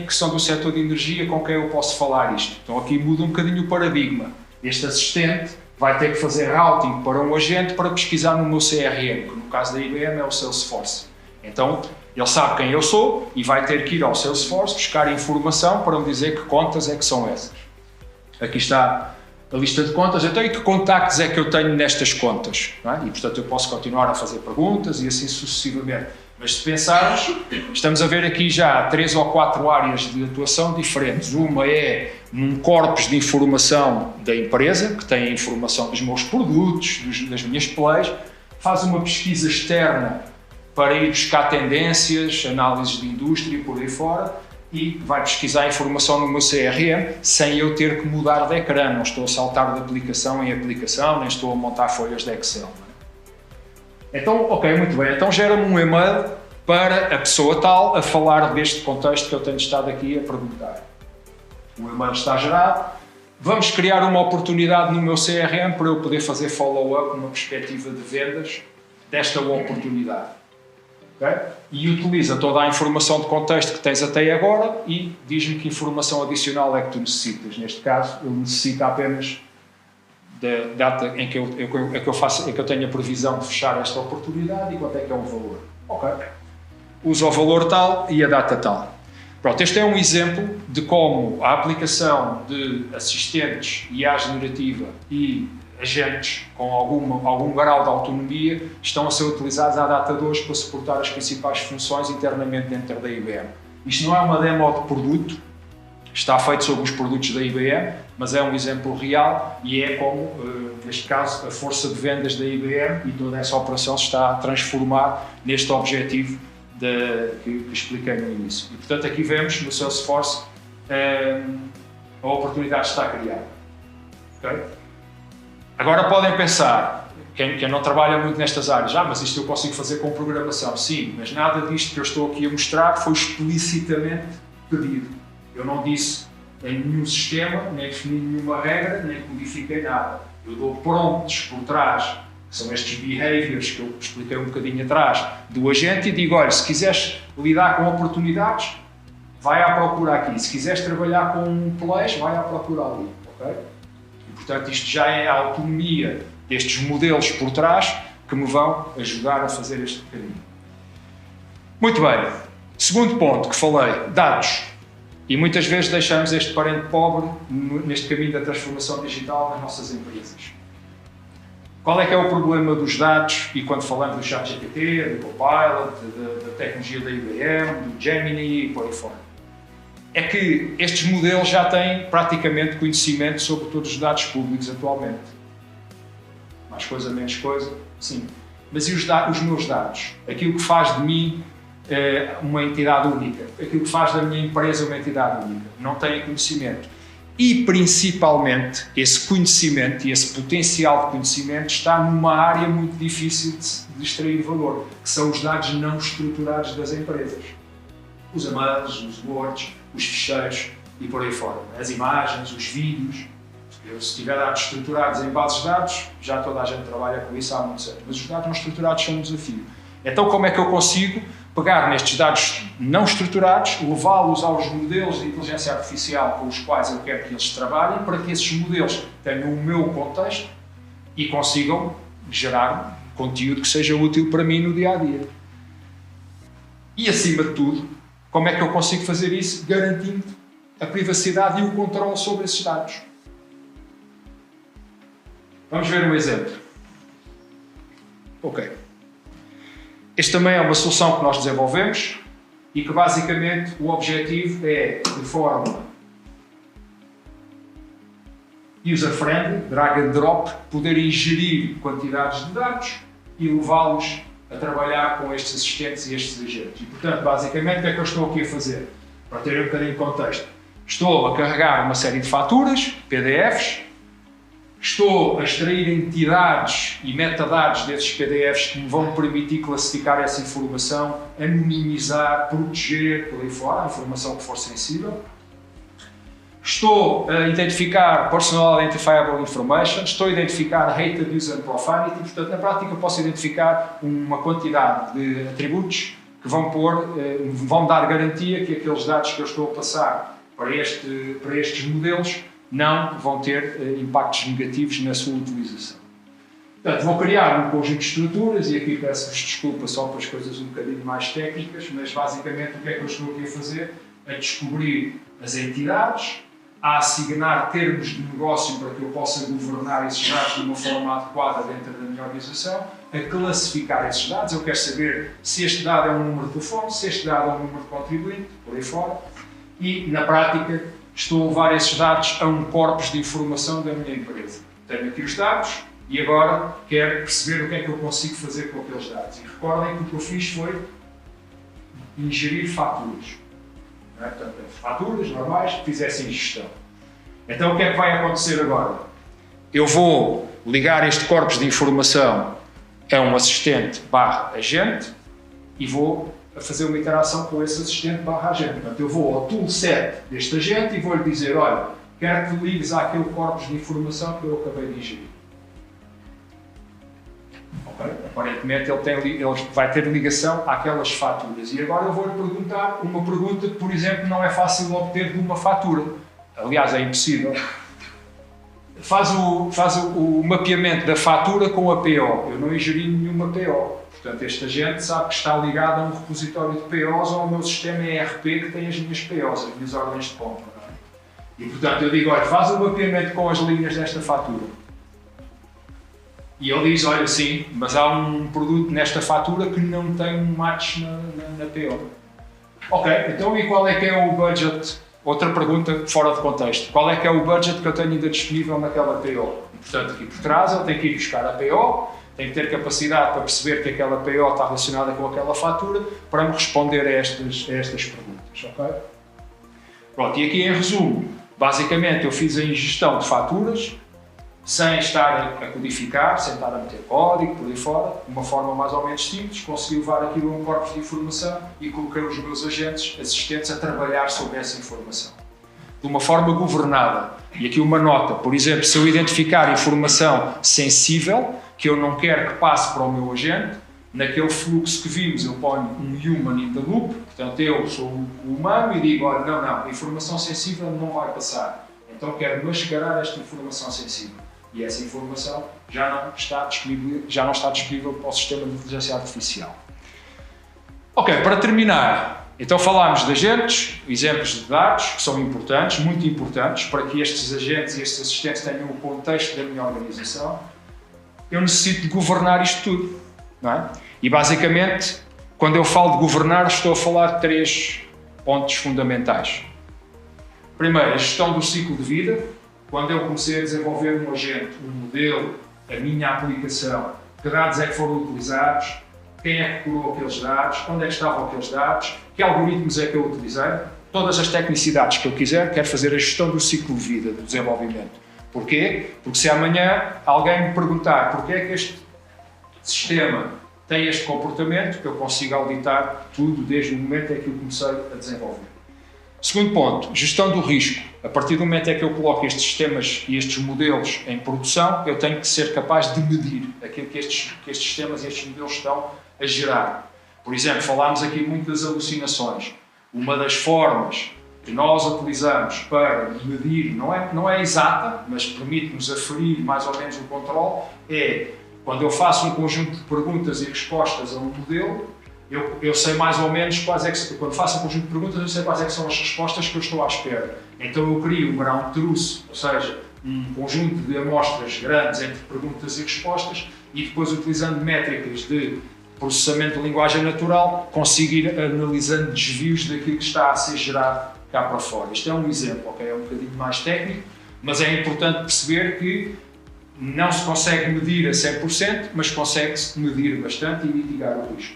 S6: que são do setor de energia com quem eu posso falar isto. Então, aqui muda um bocadinho o paradigma. Este assistente vai ter que fazer routing para um agente para pesquisar no meu CRM, que no caso da IBM é o Salesforce. Então, ele sabe quem eu sou e vai ter que ir ao Salesforce buscar informação para me dizer que contas é que são essas. Aqui está a lista de contas, então e que contactos é que eu tenho nestas contas? Não é? E, portanto, eu posso continuar a fazer perguntas e assim sucessivamente. Mas se pensarmos, estamos a ver aqui já 3 ou 4 áreas de atuação diferentes. Uma é num corpus de informação da empresa, que tem a informação dos meus produtos, das minhas plays, faz uma pesquisa externa para ir buscar tendências, análises de indústria e por aí fora, e vai pesquisar a informação no meu CRM sem eu ter que mudar de ecrã. Não estou a saltar de aplicação em aplicação, nem estou a montar folhas de Excel. Então, ok, muito bem. Então gera-me um e-mail para a pessoa tal a falar deste contexto que eu tenho estado aqui a perguntar. O e-mail está gerado Vamos criar uma oportunidade no meu CRM para eu poder fazer follow-up numa perspectiva de vendas desta oportunidade. Okay? E utiliza toda a informação de contexto que tens até agora e diz-me que informação adicional é que tu necessitas. Neste caso, ele necessita apenas da data em que eu tenho a previsão de fechar esta oportunidade e quanto é que é o valor. Ok. Usa o valor tal e a data tal. Pronto, este é um exemplo de como a aplicação de assistentes, IA generativa e agentes com algum grau de autonomia estão a ser utilizados à data de hoje para suportar as principais funções internamente dentro da IBM. Isto não é uma demo de produto, está feito sobre os produtos da IBM, mas é um exemplo real e é como, neste caso, a força de vendas da IBM e toda essa operação se está a transformar neste objetivo que expliquei no início. E, portanto, aqui vemos no Salesforce a oportunidade está criada. Okay? Agora podem pensar, quem não trabalha muito nestas áreas, mas isto eu consigo fazer com programação. Sim, mas nada disto que eu estou aqui a mostrar foi explicitamente pedido. Eu não disse em nenhum sistema, nem defini nenhuma regra, nem codifiquei nada. Eu dou prompts por trás, que são estes behaviors que eu expliquei um bocadinho atrás, do agente e digo, olha, se quiseres lidar com oportunidades, vai à procura aqui. Se quiseres trabalhar com plays, vai à procura ali. Okay? E, portanto, isto já é a autonomia destes modelos por trás que me vão ajudar a fazer este caminho. Muito bem. Segundo ponto que falei, dados. E muitas vezes deixamos este parente pobre neste caminho da transformação digital nas nossas empresas. Qual é que é o problema dos dados? E quando falamos do ChatGPT, do Copilot, da tecnologia da IBM, do Gemini e por aí fora? É que estes modelos já têm praticamente conhecimento sobre todos os dados públicos atualmente. Mais coisa, menos coisa, sim. Mas e os meus dados? Aquilo que faz de mim uma entidade única. Aquilo que faz da minha empresa uma entidade única. Não têm conhecimento. E, principalmente, esse conhecimento e esse potencial de conhecimento está numa área muito difícil de extrair valor, que são os dados não estruturados das empresas. Os e-mails, os words, os ficheiros e por aí fora. As imagens, os vídeos. Se tiver dados estruturados em bases de dados, já toda a gente trabalha com isso há muitos anos. Mas os dados não estruturados são um desafio. Então, como é que eu consigo pegar nestes dados não estruturados, levá-los aos modelos de inteligência artificial com os quais eu quero que eles trabalhem, para que esses modelos tenham o meu contexto e consigam gerar conteúdo que seja útil para mim no dia-a-dia. E, acima de tudo, como é que eu consigo fazer isso? Garantindo a privacidade e o controle sobre esses dados. Vamos ver um exemplo. Ok. Este também é uma solução que nós desenvolvemos e que basicamente o objetivo é, de forma user-friendly, drag and drop, poder ingerir quantidades de dados e levá-los a trabalhar com estes assistentes e estes agentes. E, portanto, basicamente, o que é que eu estou aqui a fazer? Para ter um bocadinho de contexto. Estou a carregar uma série de faturas, PDFs, estou a extrair entidades e metadados desses PDFs que me vão permitir classificar essa informação, anonimizar, proteger, por aí fora, a informação que for sensível. Estou a identificar Personal Identifiable Information, estou a identificar Hate, Abuse and Profanity, portanto, na prática, posso identificar uma quantidade de atributos que vão dar garantia que aqueles dados que eu estou a passar para estes modelos não vão ter impactos negativos na sua utilização. Portanto, vou criar um conjunto de estruturas, e aqui peço-vos desculpa só para as coisas um bocadinho mais técnicas, mas basicamente o que é que eu estou aqui a fazer? A descobrir as entidades, a assignar termos de negócio para que eu possa governar esses dados de uma forma adequada dentro da minha organização, a classificar esses dados. Eu quero saber se este dado é um número de telefone, se este dado é um número de contribuinte, por aí fora, e na prática estou a levar esses dados a um corpus de informação da minha empresa. Tenho aqui os dados e agora quero perceber o que é que eu consigo fazer com aqueles dados. E recordem que o que eu fiz foi ingerir faturas. Não é? Portanto, faturas normais que fizessem gestão. Então o que é que vai acontecer agora? Eu vou ligar este corpus de informação a um assistente / agente e vou a fazer uma interação com esse assistente / agente. Portanto, eu vou ao toolset deste agente e vou-lhe dizer, olha, quero que ligues àquele corpus de informação que eu acabei de ingerir. Okay? Aparentemente ele vai ter ligação àquelas faturas. E agora eu vou-lhe perguntar uma pergunta que, por exemplo, não é fácil obter de uma fatura. Aliás, é impossível. Faz o mapeamento da fatura com a PO. Eu não ingeri nenhuma PO. Portanto, este agente sabe que está ligado a um repositório de POs ou ao meu sistema ERP que tem as minhas POs, as minhas ordens de compra. E, portanto, eu digo, olha, faz o mapeamento com as linhas desta fatura. E ele diz, olha, sim, mas há um produto nesta fatura que não tem um match na PO. Ok, então e qual é que é o budget? Outra pergunta fora de contexto. Qual é que é o budget que eu tenho ainda disponível naquela PO? E, portanto, aqui por trás ele tem que ir buscar a PO, tem que ter capacidade para perceber que aquela PO está relacionada com aquela fatura para me responder a estas perguntas. Ok? Pronto, e aqui em resumo, basicamente eu fiz a ingestão de faturas, sem estar a codificar, sem estar a meter código por aí fora, de uma forma mais ou menos simples, consegui levar aquilo a um corpo de informação e coloquei os meus agentes, assistentes, a trabalhar sobre essa informação. De uma forma governada. E aqui uma nota, por exemplo, se eu identificar informação sensível, que eu não quero que passe para o meu agente, naquele fluxo que vimos eu ponho um human in the loop, portanto eu sou o humano e digo, olha, não, informação sensível não vai passar. Então quero mascarar esta informação sensível. E essa informação já não está disponível para o sistema de inteligência artificial. Ok, para terminar, então falámos de agentes, exemplos de dados, que são importantes, muito importantes, para que estes agentes e estes assistentes tenham o contexto da minha organização. Eu necessito de governar isto tudo, não é? E basicamente, quando eu falo de governar, estou a falar de 3 pontos fundamentais. Primeiro, a gestão do ciclo de vida. Quando eu comecei a desenvolver um agente, um modelo, a minha aplicação, que dados é que foram utilizados, quem é que curou aqueles dados, onde é que estavam aqueles dados, que algoritmos é que eu utilizei, todas as tecnicidades que eu quiser, quero fazer a gestão do ciclo de vida do desenvolvimento. Porquê? Porque se amanhã alguém me perguntar porquê é que este sistema tem este comportamento, que eu consigo auditar tudo desde o momento em que eu comecei a desenvolver. Segundo ponto, gestão do risco. A partir do momento em que eu coloco estes sistemas e estes modelos em produção, eu tenho que ser capaz de medir aquilo que estes sistemas e estes modelos estão a gerar. Por exemplo, falámos aqui muito das alucinações. Uma das formas que nós utilizamos para medir, não é exata, mas permite-nos aferir mais ou menos o controle, é quando eu faço um conjunto de perguntas e respostas a um modelo, eu sei mais ou menos quais é que, quando faço um conjunto de perguntas, eu sei quais é que são as respostas que eu estou à espera. Então eu crio um ground truth, ou seja, um conjunto de amostras grandes entre perguntas e respostas e depois, utilizando métricas de processamento de linguagem natural, consigo ir analisando desvios daquilo que está a ser gerado cá para fora. Isto é um exemplo, okay? É um bocadinho mais técnico, mas é importante perceber que não se consegue medir a 100%, mas consegue-se medir bastante e mitigar o risco.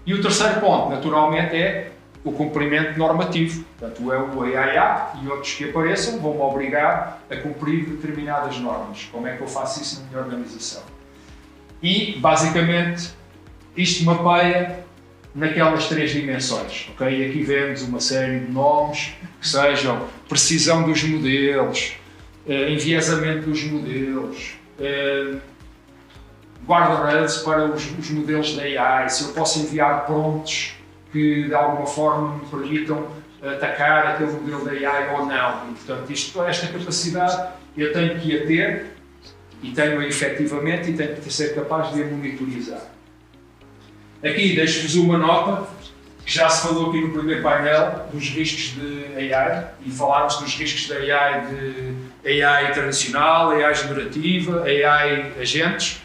S6: E o terceiro ponto, naturalmente, é o cumprimento normativo. Portanto, o AI Act e outros que apareçam vão-me obrigar a cumprir determinadas normas. Como é que eu faço isso na minha organização? E, basicamente, isto mapeia naquelas 3 dimensões. Okay? E aqui vemos uma série de nomes que sejam precisão dos modelos, enviesamento dos modelos, guarda-redes para os modelos da AI, se eu posso enviar prompts que de alguma forma me permitam atacar aquele modelo da AI ou não. E, portanto, esta capacidade eu tenho que a ter e tenho-a efetivamente e tenho que ser capaz de a monitorizar. Aqui deixo-vos uma nota, que já se falou aqui no primeiro painel, dos riscos de AI, e falámos dos riscos de AI tradicional, AI generativa, AI agentes.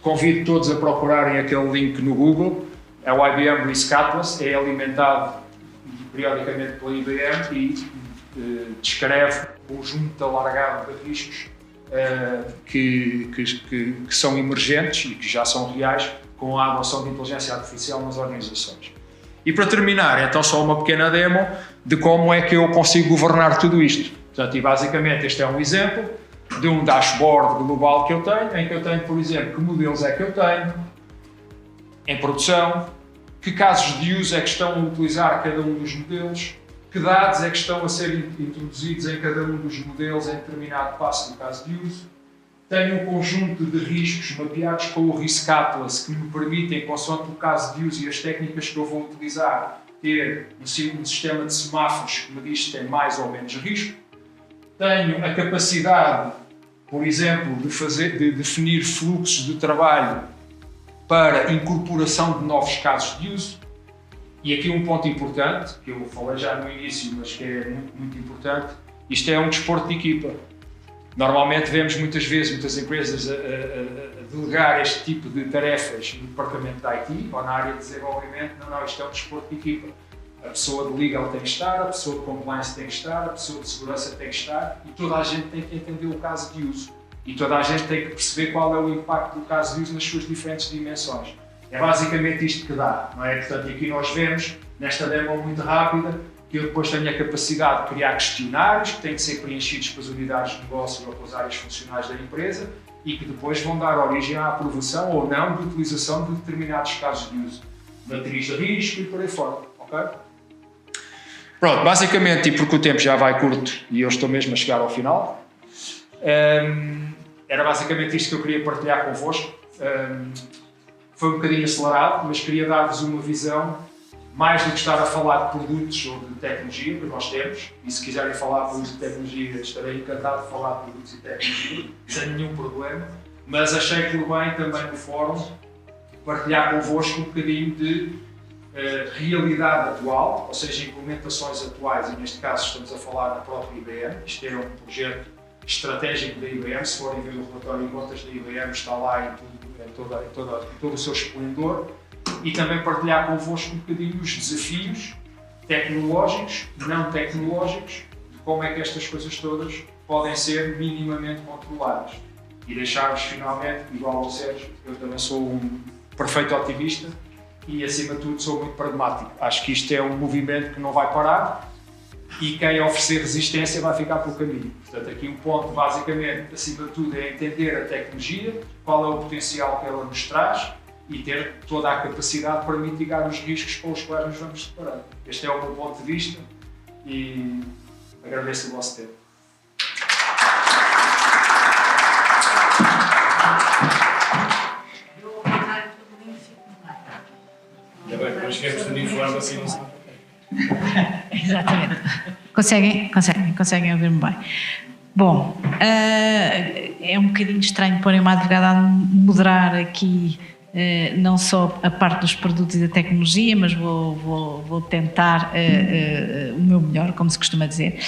S6: Convido todos a procurarem aquele link no Google, é o IBM Risk Atlas, é alimentado periodicamente pela IBM e descreve um conjunto alargado de riscos que são emergentes e que já são reais com a adoção de inteligência artificial nas organizações. E para terminar, então só uma pequena demo de como é que eu consigo governar tudo isto. Portanto, e basicamente este é um exemplo de um dashboard global que eu tenho, em que eu tenho, por exemplo, que modelos é que eu tenho em produção, que casos de uso é que estão a utilizar cada um dos modelos, que que dados é que estão a ser introduzidos em cada um dos modelos em determinado passo do caso de uso. Tenho um conjunto de riscos mapeados com o Risk Atlas que me permitem, consoante o caso de uso e as técnicas que eu vou utilizar, ter um sistema de semáforos que me diz se tem mais ou menos risco. Tenho a capacidade, por exemplo, de definir fluxos de trabalho para incorporação de novos casos de uso. E aqui um ponto importante, que eu falei já no início, mas que é muito importante, isto é um desporto de equipa. Normalmente vemos muitas vezes muitas empresas a delegar este tipo de tarefas no departamento de IT ou na área de desenvolvimento. Não, isto é um desporto de equipa. A pessoa de legal tem que estar, a pessoa de compliance tem que estar, a pessoa de segurança tem que estar e toda a gente tem que entender o caso de uso. E toda a gente tem que perceber qual é o impacto do caso de uso nas suas diferentes dimensões. É basicamente isto que dá, não é? Portanto, aqui nós vemos, nesta demo muito rápida, que eu depois tenho a capacidade de criar questionários que têm que ser preenchidos com as unidades de negócio ou com as áreas funcionais da empresa e que depois vão dar origem à aprovação ou não de utilização de determinados casos de uso. Matriz de risco e por aí fora, ok? Pronto, basicamente, e porque o tempo já vai curto e eu estou mesmo a chegar ao final, era basicamente isto que eu queria partilhar convosco. Foi um bocadinho acelerado, mas queria dar-vos uma visão mais do que estar a falar de produtos ou de tecnologia que nós temos, e se quiserem falar de produtos de tecnologia, estarei encantado de falar de produtos e tecnologia, sem nenhum problema, mas achei por bem também no fórum partilhar convosco um bocadinho de realidade atual, ou seja, implementações atuais, e neste caso estamos a falar da própria IBM. Isto é um projeto estratégico da IBM, se forem ver o relatório de contas da IBM está lá em todo o seu esplendor, e também partilhar convosco um bocadinho os desafios tecnológicos, não tecnológicos, de como é que estas coisas todas podem ser minimamente controladas. E deixar-vos finalmente, igual ao Sérgio, eu também sou um perfeito otimista e acima de tudo sou muito pragmático. Acho que isto é um movimento que não vai parar e quem oferecer resistência vai ficar pelo caminho. Portanto, aqui um ponto basicamente, acima de tudo, é entender a tecnologia, qual é o potencial que ela nos traz e ter toda a capacidade para mitigar os riscos com os quais nos vamos separar. Este é o meu ponto de vista e agradeço o vosso tempo.
S2: Ainda bem, nós chegamos no uniforme assim, não sei.
S1: Exatamente. Conseguem ouvir-me bem. Bom, é um bocadinho estranho pôr uma advogada a moderar aqui não só a parte dos produtos e da tecnologia, mas vou tentar o meu melhor, como se costuma dizer.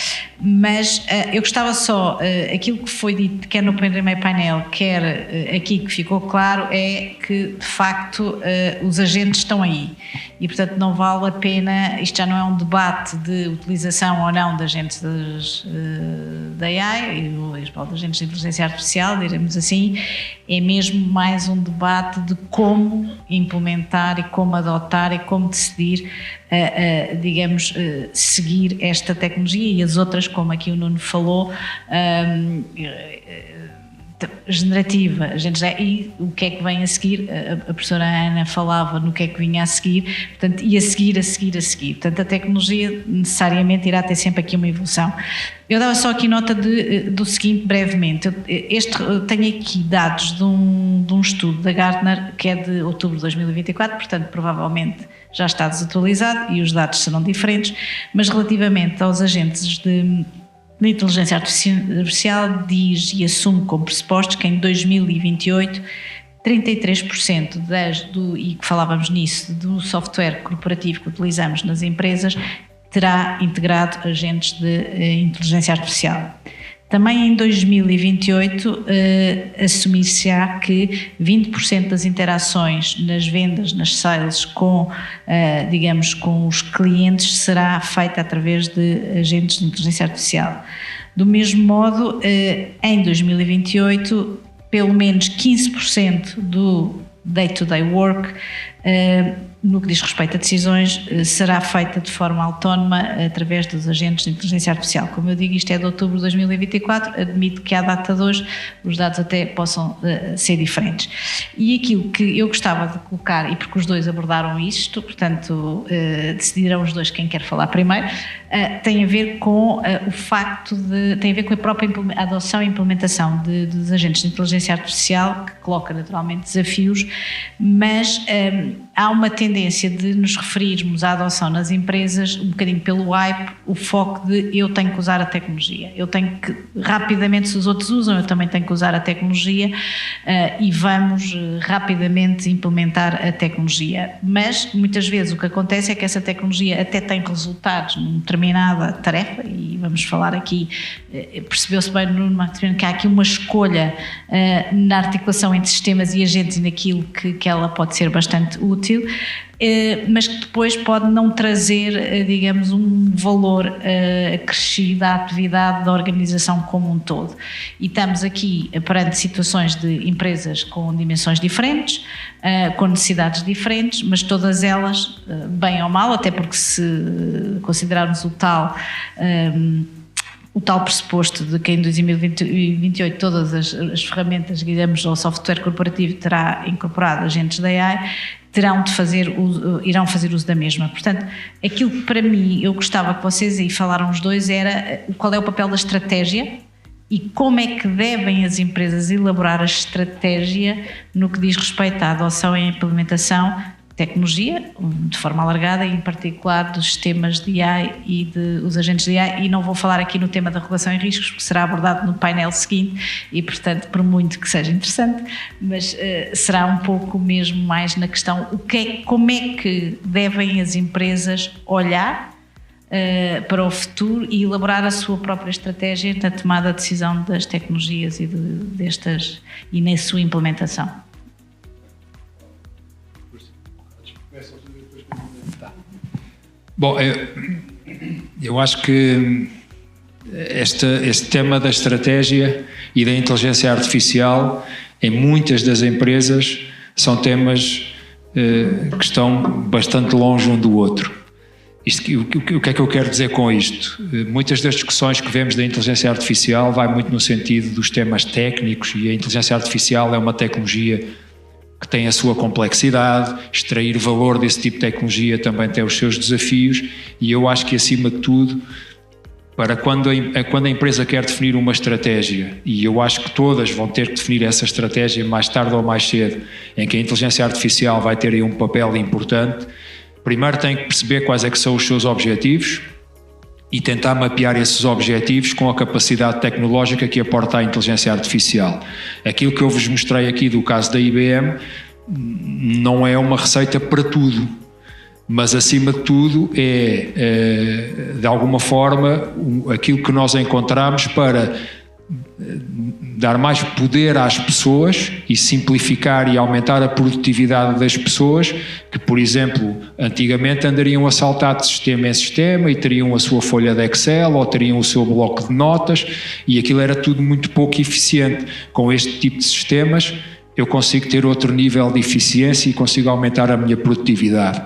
S1: Mas eu gostava só, aquilo que foi dito, quer no primeiro painel, quer aqui que ficou claro, é que de facto os agentes estão aí e portanto não vale a pena, isto já não é um debate de utilização ou não de agentes da AI, de agentes de inteligência artificial, diremos assim, é mesmo mais um debate de como implementar e como adotar e como decidir, digamos, seguir esta tecnologia e as outras, como aqui o Nuno falou, generativa, e o que é que vem a seguir, a professora Ana falava no que é que vinha a seguir, portanto, e a seguir, portanto a tecnologia necessariamente irá ter sempre aqui uma evolução. Eu dava só aqui nota do seguinte brevemente, tenho aqui dados de um estudo da Gartner que é de outubro de 2024, portanto provavelmente já está desatualizado e os dados serão diferentes, mas relativamente aos agentes de inteligência artificial diz e assume como pressupostos que em 2028 33% e que falávamos nisso, do software corporativo que utilizamos nas empresas terá integrado agentes de inteligência artificial. Também em 2028 assumir-se-á que 20% das interações nas vendas, nas sales com os clientes será feita através de agentes de inteligência artificial. Do mesmo modo, em 2028, pelo menos 15% do day-to-day work no que diz respeito a decisões, será feita de forma autónoma através dos agentes de inteligência artificial. Como eu digo, isto é de outubro de 2024, admito que à data de hoje os dados até possam ser diferentes. E aquilo que eu gostava de colocar, e porque os dois abordaram isto, portanto decidirão os dois quem quer falar primeiro, tem a ver com o facto tem a ver com a própria adoção e implementação dos agentes de inteligência artificial, que coloca naturalmente desafios, mas há uma tendência de nos referirmos à adoção nas empresas um bocadinho pelo hype, o foco de eu tenho que usar a tecnologia, eu tenho que, rapidamente, se os outros usam, eu também tenho que usar a tecnologia e vamos rapidamente implementar a tecnologia. Mas muitas vezes o que acontece é que essa tecnologia até tem resultados numa determinada tarefa, e vamos falar aqui, percebeu-se bem no marketing que há aqui uma escolha na articulação entre sistemas e agentes e naquilo que ela pode ser bastante útil, mas que depois pode não trazer, digamos, um valor acrescido à atividade da organização como um todo. E estamos aqui perante situações de empresas com dimensões diferentes, com necessidades diferentes, mas todas elas, bem ou mal, até porque se considerarmos o tal pressuposto de que em 2028 todas as ferramentas, digamos, ou software corporativo terá incorporado agentes da AI, irão fazer uso da mesma. Portanto, aquilo que para mim eu gostava que vocês aí falaram os dois era qual é o papel da estratégia e como é que devem as empresas elaborar a estratégia no que diz respeito à adoção e à implementação tecnologia, de forma alargada, e em particular dos sistemas de AI e dos agentes de AI, e não vou falar aqui no tema da regulação e riscos, porque será abordado no painel seguinte e, portanto, por muito que seja interessante, mas será um pouco mesmo mais na questão como é que devem as empresas olhar para o futuro e elaborar a sua própria estratégia na tomada de decisão das tecnologias e na sua implementação.
S6: Bom, eu acho que este tema da estratégia e da inteligência artificial em muitas das empresas são temas que estão bastante longe um do outro. O que é que eu quero dizer com isto? Muitas das discussões que vemos da inteligência artificial vai muito no sentido dos temas técnicos, e a inteligência artificial é uma tecnologia que tem a sua complexidade, extrair valor desse tipo de tecnologia também tem os seus desafios, e eu acho que, acima de tudo, para quando a empresa quer definir uma estratégia, e eu acho que todas vão ter que definir essa estratégia mais tarde ou mais cedo, em que a inteligência artificial vai ter aí um papel importante, primeiro tem que perceber quais é que são os seus objetivos e tentar mapear esses objetivos com a capacidade tecnológica que aporta a inteligência artificial. Aquilo que eu vos mostrei aqui do caso da IBM não é uma receita para tudo, mas acima de tudo é, de alguma forma, aquilo que nós encontramos para dar mais poder às pessoas e simplificar e aumentar a produtividade das pessoas que, por exemplo, antigamente andariam a saltar de sistema em sistema e teriam a sua folha de Excel ou teriam o seu bloco de notas, e aquilo era tudo muito pouco eficiente. Com este tipo de sistemas eu consigo ter outro nível de eficiência e consigo aumentar a minha produtividade.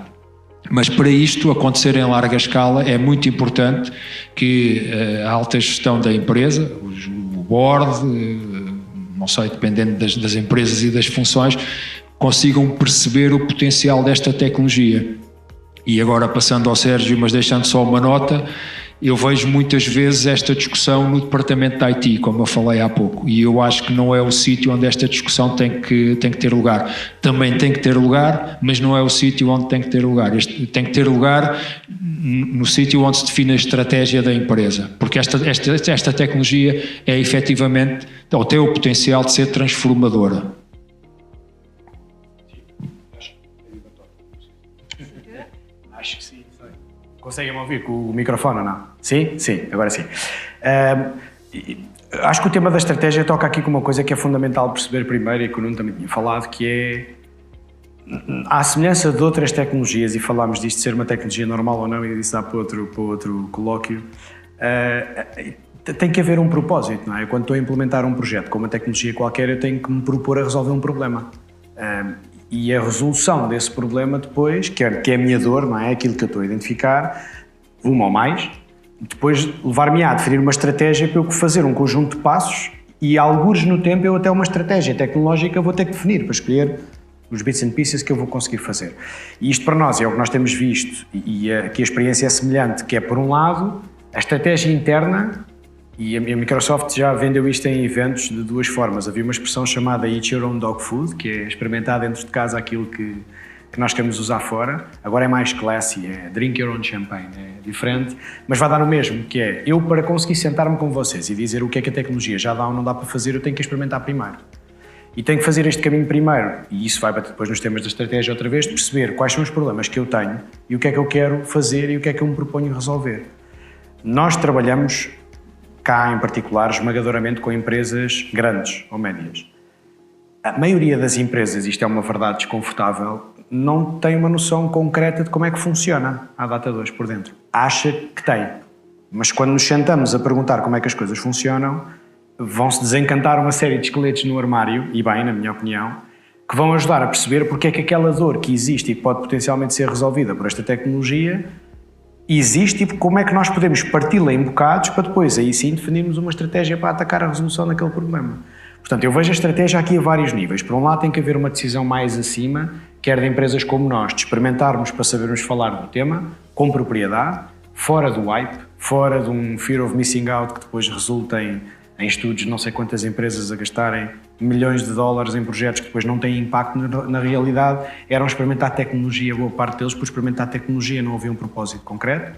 S6: Mas para isto acontecer em larga escala é muito importante que a alta gestão da empresa, o board, não sei, dependendo das empresas e das funções, consigam perceber o potencial desta tecnologia. E agora, passando ao Sérgio, mas deixando só uma nota, eu vejo muitas vezes esta discussão no departamento de IT, como eu falei há pouco, e eu acho que não é o sítio onde esta discussão tem que ter lugar. Também tem que ter lugar, mas não é o sítio onde tem que ter lugar. Tem que ter lugar no sítio onde se define a estratégia da empresa, porque esta tecnologia é efetivamente, ou tem o potencial de ser transformadora.
S2: Acho que sim. Conseguem-me ouvir com o microfone ou não? Sim? Sim, agora sim. Acho que o tema da estratégia toca aqui com uma coisa que é fundamental perceber primeiro, e que o Nuno também tinha falado, que é, à semelhança de outras tecnologias, e falámos disto de ser uma tecnologia normal ou não, e disse dá para outro colóquio, tem que haver um propósito, não é? Quando estou a implementar um projeto com uma tecnologia qualquer, eu tenho que me propor a resolver um problema. e a resolução desse problema depois, que é a minha dor, não é? Aquilo que eu estou a identificar, uma ou mais, depois levar-me a definir uma estratégia para eu fazer um conjunto de passos e, algures no tempo, eu até uma estratégia tecnológica vou ter que definir para escolher os bits and pieces que eu vou conseguir fazer. E isto para nós é o que nós temos visto e aqui a experiência é semelhante, que é, por um lado, a estratégia interna, e a Microsoft já vendeu isto em eventos de duas formas. Havia uma expressão chamada Eat Your Own Dog Food, que é experimentar dentro de casa aquilo que nós queremos usar fora. Agora é mais classy, é Drink Your Own Champagne, é diferente, mas vai dar o mesmo, que é, eu para conseguir sentar-me com vocês e dizer o que é que a tecnologia já dá ou não dá para fazer, eu tenho que experimentar primeiro. E tenho que fazer este caminho primeiro, e isso vai bater depois nos temas da estratégia outra vez, de perceber quais são os problemas que eu tenho e o que é que eu quero fazer e o que é que eu me proponho resolver. Nós trabalhamos cá, em particular, esmagadoramente com empresas grandes ou médias. A maioria das empresas, isto é uma verdade desconfortável, não tem uma noção concreta de como é que funciona a data de hoje por dentro. Acha que tem, mas quando nos sentamos a perguntar como é que as coisas funcionam, vão-se desencantar uma série de esqueletos no armário, e bem, na minha opinião, que vão ajudar a perceber porque é que aquela dor que existe e que pode potencialmente ser resolvida por esta tecnologia existe e como é que nós podemos parti-la em bocados para depois, aí sim, definirmos uma estratégia para atacar a resolução daquele problema. Portanto, eu vejo a estratégia aqui a vários níveis. Por um lado, tem que haver uma decisão mais acima, quer de empresas como nós, de experimentarmos para sabermos falar do tema, com propriedade, fora do hype, fora de um fear of missing out que depois resulta em estudos de não sei quantas empresas a gastarem milhões de dólares em projetos que depois não têm impacto na realidade, eram experimentar tecnologia, boa parte deles por experimentar tecnologia, não havia um propósito concreto.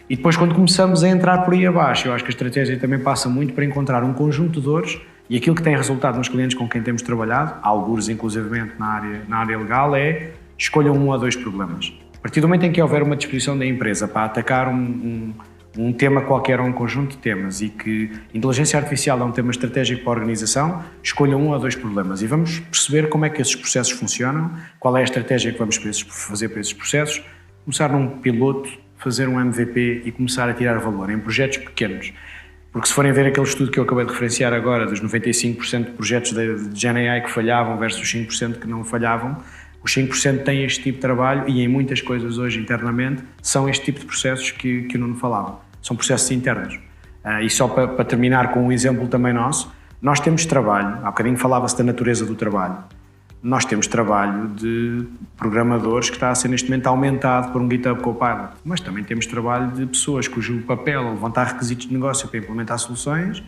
S2: E depois, quando começamos a entrar por aí abaixo, eu acho que a estratégia também passa muito para encontrar um conjunto de dores, e aquilo que tem resultado nos clientes com quem temos trabalhado, alguns inclusivamente na área legal, é escolham um ou dois problemas. A partir do momento em que houver uma disposição da empresa para atacar um tema qualquer ou um conjunto de temas e que inteligência artificial é um tema estratégico para a organização, escolham um ou dois problemas e vamos perceber como é que esses processos funcionam, qual é a estratégia que vamos fazer para esses processos, começar num piloto, fazer um MVP e começar a tirar valor em projetos pequenos. Porque se forem ver aquele estudo que eu acabei de referenciar agora, dos 95% de projetos de GenAI que falhavam versus os 5% que não falhavam, os 5% têm este tipo de trabalho e em muitas coisas hoje internamente são este tipo de processos que o Nuno falava. São processos internos. E só para terminar com um exemplo também nosso, nós temos trabalho, há bocadinho falava-se da natureza do trabalho, nós temos trabalho de programadores que está a ser neste momento aumentado por um GitHub Copilot, mas também temos trabalho de pessoas cujo papel é levantar requisitos de negócio para implementar soluções,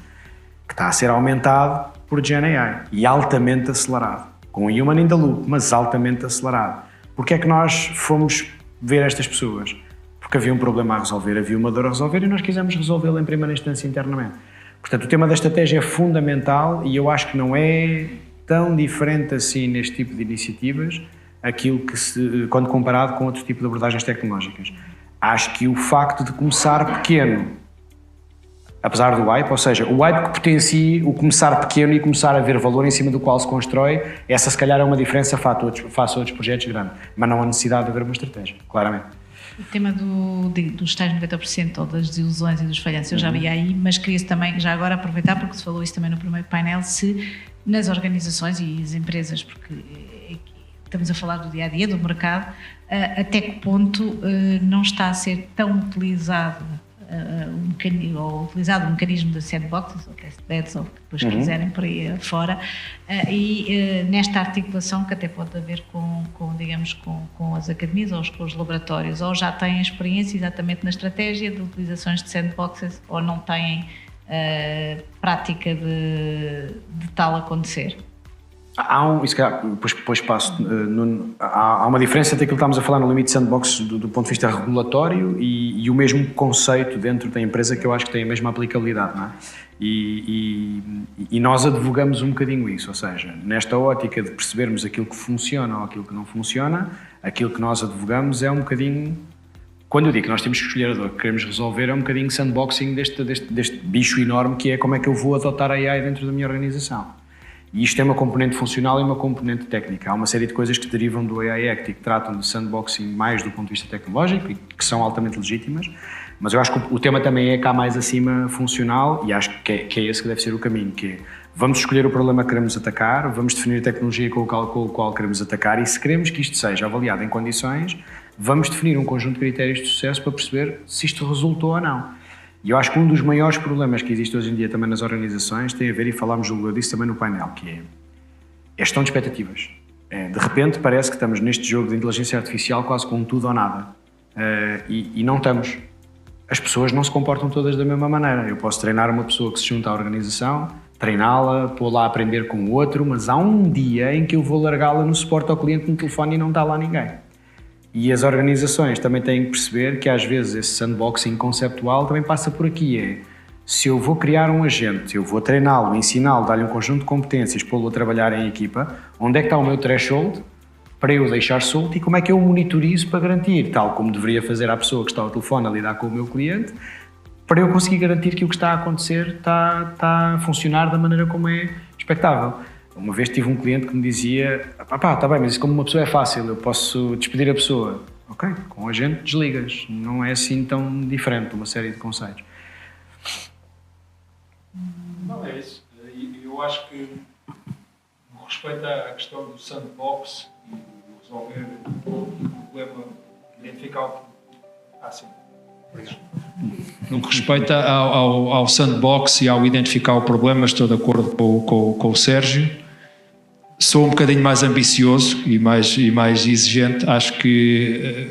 S2: que está a ser aumentado por GenAI e altamente acelerado, com um human in the loop, mas altamente acelerado. Porquê é que nós fomos ver estas pessoas? Porque havia um problema a resolver, havia uma dor a resolver e nós quisemos resolvê-la em primeira instância internamente. Portanto, o tema da estratégia é fundamental e eu acho que não é tão diferente assim neste tipo de iniciativas aquilo que quando comparado com outro tipo de abordagens tecnológicas. Acho que o facto de começar pequeno, apesar do hype, ou seja, o hype que potencia o começar pequeno e começar a ver valor em cima do qual se constrói, essa se calhar é uma diferença face a outros projetos grandes, mas não há necessidade de haver uma estratégia, claramente.
S1: O tema dos tais 90% ou das desilusões e dos falhanços eu já vi aí, mas queria também, já agora aproveitar, porque se falou isso também no primeiro painel, se nas organizações e as empresas, porque estamos a falar do dia-a-dia, do mercado, até que ponto não está a ser tão utilizado um mecanismo de sandboxes ou test beds, ou depois quiserem por aí fora, e nesta articulação que até pode haver com as academias ou com os laboratórios, ou já têm experiência exatamente na estratégia de utilizações de sandboxes ou não têm prática de tal acontecer.
S2: Depois passo, há uma diferença entre aquilo que estamos a falar no limite sandbox do ponto de vista regulatório e o mesmo conceito dentro da empresa que eu acho que tem a mesma aplicabilidade, não é? E nós advogamos um bocadinho isso, ou seja, nesta ótica de percebermos aquilo que funciona ou aquilo que não funciona, aquilo que nós advogamos é um bocadinho, quando eu digo que nós temos que escolher a dor que queremos resolver, é um bocadinho sandboxing deste bicho enorme que é como é que eu vou adotar a AI dentro da minha organização. E isto tem uma componente funcional e uma componente técnica. Há uma série de coisas que derivam do AI Act e que tratam de sandboxing mais do ponto de vista tecnológico e que são altamente legítimas, mas eu acho que o tema também é cá mais acima funcional e acho que é esse que deve ser o caminho, que é Vamos escolher o problema que queremos atacar, vamos definir a tecnologia com o qual queremos atacar e se queremos que isto seja avaliado em condições, vamos definir um conjunto de critérios de sucesso para perceber se isto resultou ou não. E eu acho que um dos maiores problemas que existe hoje em dia também nas organizações tem a ver, e falámos disso também no painel, que é a gestão de expectativas. De repente parece que estamos neste jogo de inteligência artificial quase com tudo ou nada. E não estamos. As pessoas não se comportam todas da mesma maneira. Eu posso treinar uma pessoa que se junta à organização, treiná-la, pô-la a aprender com o outro, mas há um dia em que eu vou largá-la no suporte ao cliente no telefone e não está lá ninguém. E as organizações também têm que perceber que às vezes esse sandboxing conceptual também passa por aqui. Se eu vou criar um agente, eu vou treiná-lo, ensiná-lo, dar-lhe um conjunto de competências, pô-lo a trabalhar em equipa, onde é que está o meu threshold para eu deixar solto e como é que eu o monitorizo para garantir, tal como deveria fazer a pessoa que está ao telefone a lidar com o meu cliente, para eu conseguir garantir que o que está a acontecer está a funcionar da maneira como é expectável. Uma vez tive um cliente que me dizia, está bem, mas isso como uma pessoa é fácil, eu posso despedir a pessoa. Ok, com o agente desligas, não é assim tão diferente uma série de conceitos.
S6: Não é isso. Eu acho que, no respeito à questão do sandbox e de resolver o problema, identificar o... sim. No que respeita ao sandbox e ao identificar o problema, estou de acordo com o Sérgio. Sou um bocadinho mais ambicioso e mais exigente. Acho que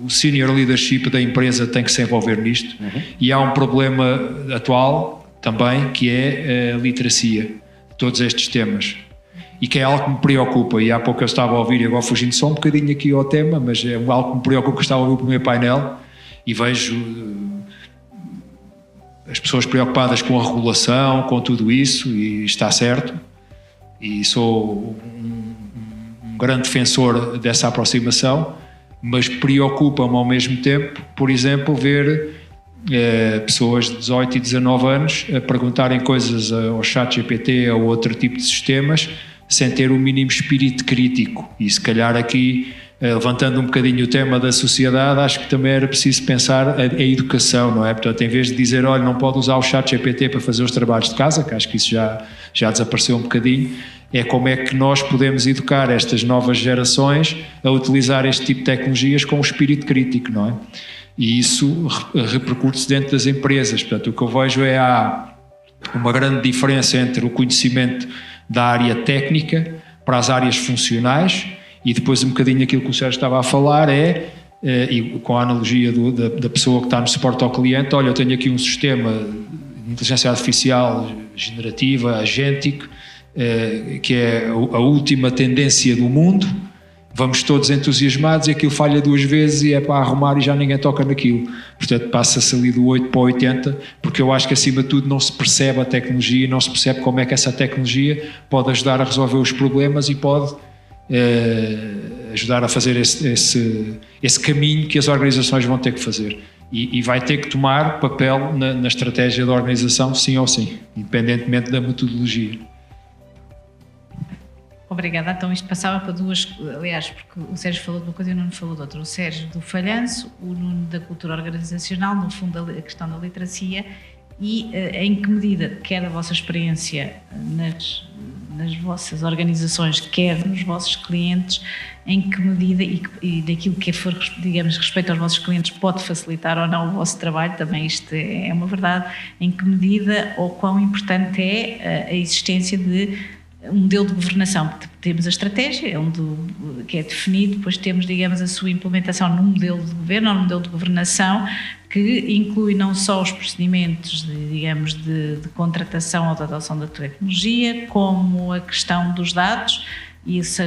S6: o senior leadership da empresa tem que se envolver nisto. E há um problema atual também, que é a literacia de todos estes temas. E que é algo que me preocupa. E há pouco eu estava a ouvir, e agora fugindo só um bocadinho aqui ao tema, mas é algo que me preocupa, que estava a ouvir o primeiro painel e vejo as pessoas preocupadas com a regulação, com tudo isso, e está certo. E sou um grande defensor dessa aproximação, mas preocupa-me ao mesmo tempo, por exemplo, ver pessoas de 18 e 19 anos a perguntarem coisas ao ChatGPT ou outro tipo de sistemas sem ter o mínimo espírito crítico. E se calhar aqui, levantando um bocadinho o tema da sociedade, acho que também era preciso pensar a educação, não é? Portanto, em vez de dizer, olha, não pode usar o ChatGPT para fazer os trabalhos de casa, que acho que isso já desapareceu um bocadinho, é como é que nós podemos educar estas novas gerações a utilizar este tipo de tecnologias com um espírito crítico, não é? E isso repercute-se dentro das empresas. Portanto, o que eu vejo é há uma grande diferença entre o conhecimento da área técnica para as áreas funcionais e depois um bocadinho aquilo que o Sérgio estava a falar e com a analogia da pessoa que está no suporte ao cliente, olha, eu tenho aqui um sistema de inteligência artificial generativa, agéntico, que é a última tendência do mundo, vamos todos entusiasmados e aquilo falha 2 vezes e é para arrumar e já ninguém toca naquilo. Portanto, passa-se ali do 8 para o 80, porque eu acho que acima de tudo não se percebe a tecnologia, não se percebe como é que essa tecnologia pode ajudar a resolver os problemas e pode ajudar a fazer esse caminho que as organizações vão ter que fazer. E vai ter que tomar papel na estratégia da organização, sim ou sim, independentemente da metodologia.
S1: Obrigada. Então isto passava para duas, aliás, porque o Sérgio falou de uma coisa e o Nuno falou de outra. O Sérgio do falhanço, o Nuno da cultura organizacional, no fundo a questão da literacia e em que medida, quer a vossa experiência nas vossas organizações, quer nos vossos clientes, em que medida e daquilo que for, digamos, respeito aos vossos clientes pode facilitar ou não o vosso trabalho, também isto é uma verdade, em que medida ou quão importante é a existência de um modelo de governação. Temos a estratégia, que é definido, depois temos, digamos, a sua implementação num modelo de governo ou num modelo de governação que inclui não só os procedimentos, de contratação ou de adoção da tecnologia, como a questão dos dados, e isso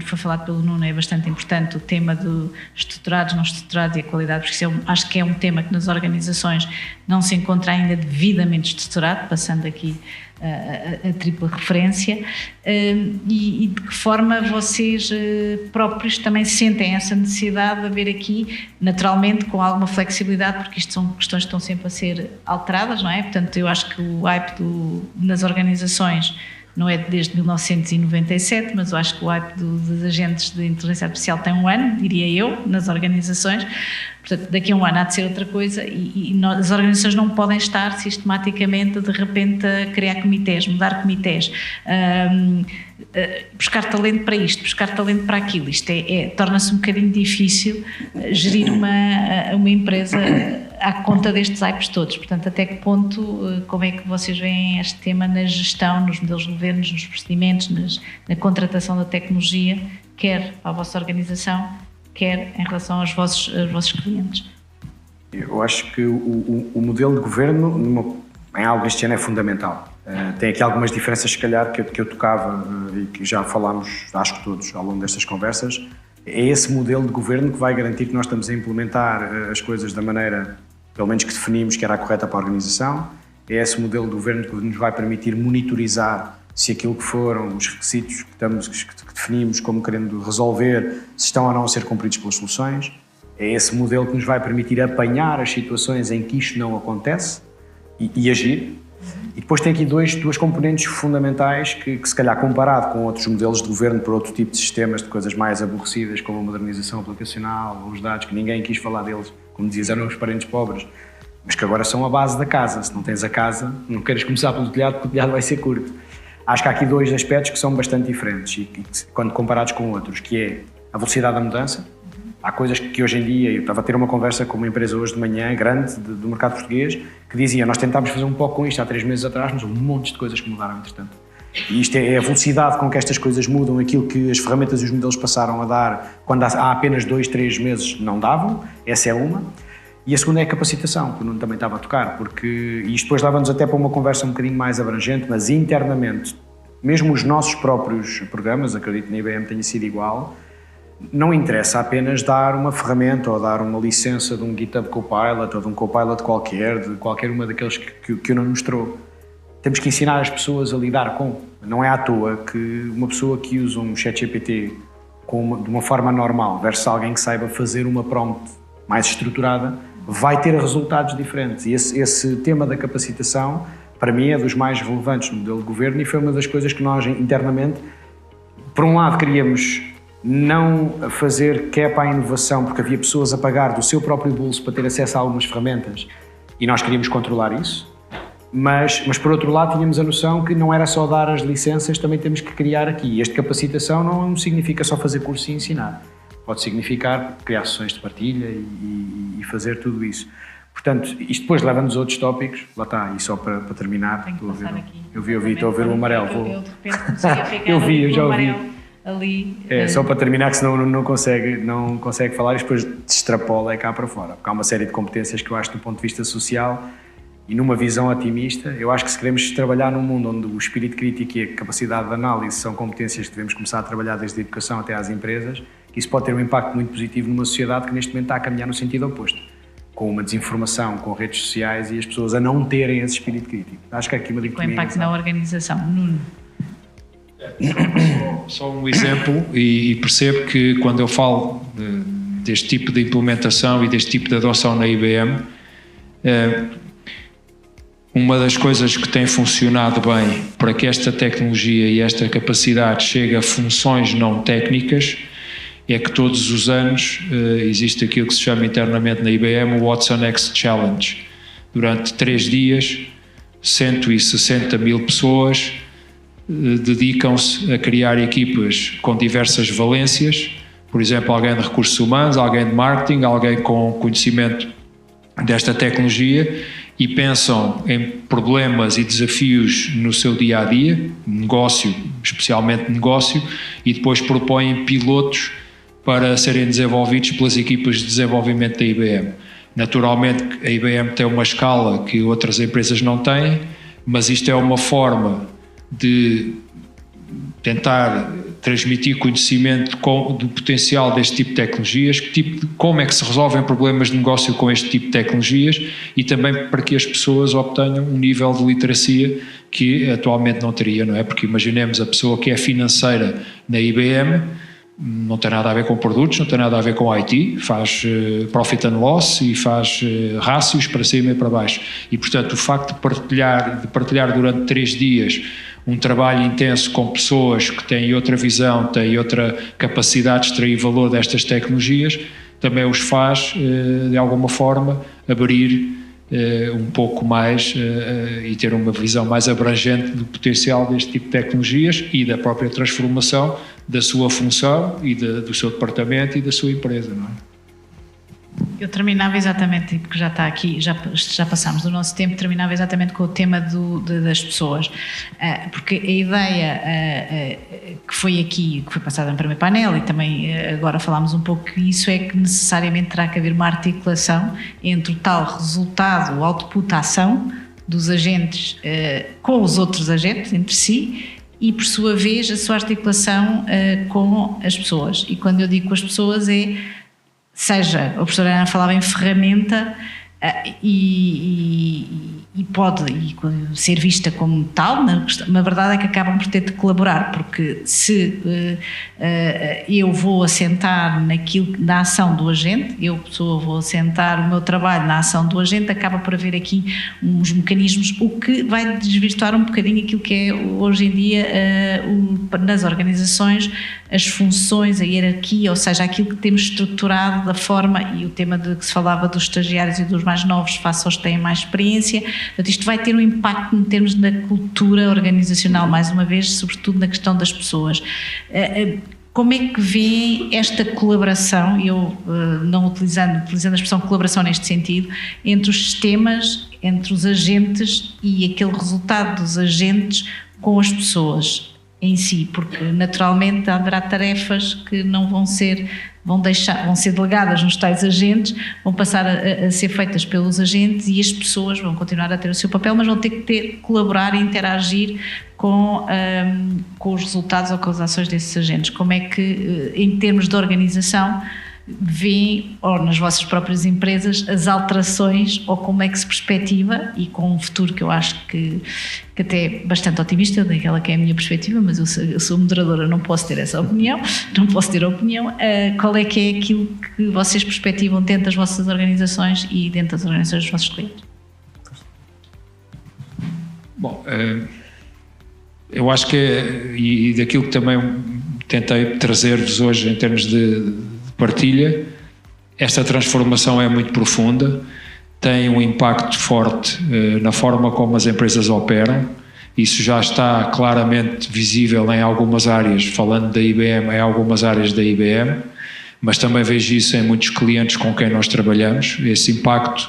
S1: foi falado pelo Nuno, é bastante importante, o tema de estruturados, não estruturados e a qualidade, porque isso acho que é um tema que nas organizações não se encontra ainda devidamente estruturado, passando aqui a tripla referência, e de que forma vocês próprios também sentem essa necessidade de haver aqui, naturalmente com alguma flexibilidade, porque isto são questões que estão sempre a ser alteradas, não é? Portanto, eu acho que o hype nas organizações não é desde 1997, mas eu acho que o hype dos agentes de inteligência artificial tem um ano, diria eu, nas organizações. Portanto, daqui a um ano há de ser outra coisa e as organizações não podem estar sistematicamente, de repente, a criar comitês, mudar comitês, buscar talento para isto, buscar talento para aquilo. Isto torna-se um bocadinho difícil gerir uma empresa à conta destes hypes todos. Portanto, até que ponto, como é que vocês veem este tema na gestão, nos modelos de governos, nos procedimentos, na contratação da tecnologia, quer para a vossa organização, quer em relação aos vossos clientes?
S2: Eu acho que o modelo de governo, em algo este ano, é fundamental. Tem aqui algumas diferenças, se calhar, que eu tocava e que já falámos, acho que todos, ao longo destas conversas. É esse modelo de governo que vai garantir que nós estamos a implementar as coisas da maneira, pelo menos que definimos que era a correta para a organização. É esse modelo de governo que nos vai permitir monitorizar se aquilo que foram os requisitos que definimos como querendo resolver, se estão ou não a ser cumpridos pelas soluções. É esse modelo que nos vai permitir apanhar as situações em que isto não acontece e agir. E depois tem aqui duas componentes fundamentais que se calhar comparado com outros modelos de governo para outro tipo de sistemas, de coisas mais aborrecidas como a modernização aplicacional, os dados, que ninguém quis falar deles, como dizias, eram os parentes pobres, mas que agora são a base da casa. Se não tens a casa, não queres começar pelo telhado, porque o telhado vai ser curto. Acho que há aqui dois aspectos que são bastante diferentes e quando comparados com outros, que é a velocidade da mudança. Há coisas que hoje em dia, eu estava a ter uma conversa com uma empresa hoje de manhã, grande, do mercado português, que dizia, nós tentámos fazer um pouco com isto há 3 meses atrás, mas houve um monte de coisas que mudaram entretanto. E isto é a velocidade com que estas coisas mudam, aquilo que as ferramentas e os modelos passaram a dar quando há apenas 2, 3 meses não davam, essa é uma. E a segunda é a capacitação, que o Nuno também estava a tocar, porque isto depois leva-nos até para uma conversa um bocadinho mais abrangente, mas internamente, mesmo os nossos próprios programas, acredito que na IBM tenha sido igual, não interessa apenas dar uma ferramenta ou dar uma licença de um GitHub Copilot ou de um Copilot qualquer, de qualquer uma daqueles que o Nuno mostrou. Temos que ensinar as pessoas a lidar com. Não é à toa que uma pessoa que usa um ChatGPT de uma forma normal versus alguém que saiba fazer uma prompt mais estruturada, vai ter resultados diferentes. E esse tema da capacitação, para mim, é dos mais relevantes no modelo de governo e foi uma das coisas que nós internamente, por um lado, queríamos não fazer cap à inovação, porque havia pessoas a pagar do seu próprio bolso para ter acesso a algumas ferramentas e nós queríamos controlar isso, mas por outro lado tínhamos a noção que não era só dar as licenças, também temos que criar aqui. Este capacitação não significa só fazer curso e ensinar, pode significar criar sessões de partilha e fazer tudo isso. Portanto, isto depois leva-nos a outros tópicos, lá está, e só para terminar,
S1: tenho que passar aqui.
S2: Eu vi, estou a ver o amarelo.
S1: Eu de repente comecei a ficar
S2: eu já ouvi.
S1: Ali.
S2: Só para terminar, que senão não consegue falar e depois extrapola cá para fora. Porque há uma série de competências que eu acho do ponto de vista social e numa visão otimista, eu acho que se queremos trabalhar num mundo onde o espírito crítico e a capacidade de análise são competências que devemos começar a trabalhar desde a educação até às empresas, que isso pode ter um impacto muito positivo numa sociedade que neste momento está a caminhar no sentido oposto, com uma desinformação, com redes sociais e as pessoas a não terem esse espírito crítico. Acho que há aqui uma dicotomia.
S1: Com impacto na organização. Nuno.
S6: Só um exemplo, e percebo que quando eu falo deste tipo de implementação e deste tipo de adoção na IBM, uma das coisas que tem funcionado bem para que esta tecnologia e esta capacidade chegue a funções não técnicas é que todos os anos existe aquilo que se chama internamente na IBM o What's Next Challenge. Durante 3 dias, 160 mil pessoas dedicam-se a criar equipas com diversas valências, por exemplo, alguém de recursos humanos, alguém de marketing, alguém com conhecimento desta tecnologia e pensam em problemas e desafios no seu dia-a-dia, negócio, especialmente negócio, e depois propõem pilotos para serem desenvolvidos pelas equipas de desenvolvimento da IBM. Naturalmente, a IBM tem uma escala que outras empresas não têm, mas isto é uma forma de tentar transmitir conhecimento do potencial deste tipo de tecnologias, como é que se resolvem problemas de negócio com este tipo de tecnologias e também para que as pessoas obtenham um nível de literacia que atualmente não teria, não é? Porque imaginemos a pessoa que é financeira na IBM, não tem nada a ver com produtos, não tem nada a ver com IT, faz profit and loss e faz rácios para cima e para baixo. E, portanto, o facto de partilhar durante 3 dias um trabalho intenso com pessoas que têm outra visão, têm outra capacidade de extrair valor destas tecnologias, também os faz, de alguma forma, abrir um pouco mais e ter uma visão mais abrangente do potencial deste tipo de tecnologias e da própria transformação da sua função e do seu departamento e da sua empresa, não é?
S1: Eu terminava exatamente, porque já está aqui, já passámos do nosso tempo, terminava exatamente com o tema das pessoas, porque a ideia que foi aqui, que foi passada no primeiro painel e também agora falámos um pouco que isso é que necessariamente terá que haver uma articulação entre o tal resultado, o output, a ação dos agentes com os outros agentes entre si e, por sua vez, a sua articulação com as pessoas. E quando eu digo com as pessoas seja, a professora Ana falava em ferramenta e pode ser vista como tal, na verdade é que acabam por ter de colaborar, porque se eu vou assentar na ação do agente, vou assentar o meu trabalho na ação do agente, acaba por haver aqui uns mecanismos, o que vai desvirtuar um bocadinho aquilo que é hoje em dia nas organizações, as funções, a hierarquia, ou seja, aquilo que temos estruturado da forma, e o tema de que se falava dos estagiários e dos mais novos face aos que têm mais experiência. Portanto, isto vai ter um impacto em termos da cultura organizacional, mais uma vez, sobretudo na questão das pessoas. Como é que vê esta colaboração, eu não utilizando a expressão colaboração neste sentido, entre os sistemas, entre os agentes e aquele resultado dos agentes com as pessoas em si, porque naturalmente haverá tarefas que não vão ser delegadas nos tais agentes, vão passar a ser feitas pelos agentes e as pessoas vão continuar a ter o seu papel, mas vão ter que colaborar e interagir com os resultados ou com as ações desses agentes. Como é que, em termos de organização, vêem, ou nas vossas próprias empresas, as alterações, ou como é que se perspectiva, e com um futuro que eu acho que até é bastante otimista, daquela que é a minha perspectiva, mas eu sou moderadora, não posso ter essa opinião, qual é que é aquilo que vocês perspectivam dentro das vossas organizações e dentro das organizações dos vossos clientes?
S6: Bom, eu acho que, e daquilo que também tentei trazer-vos hoje em termos de partilha, esta transformação é muito profunda, tem um impacto forte na forma como as empresas operam. Isso já está claramente visível em algumas áreas, falando da IBM, em algumas áreas da IBM, mas também vejo isso em muitos clientes com quem nós trabalhamos. Esse impacto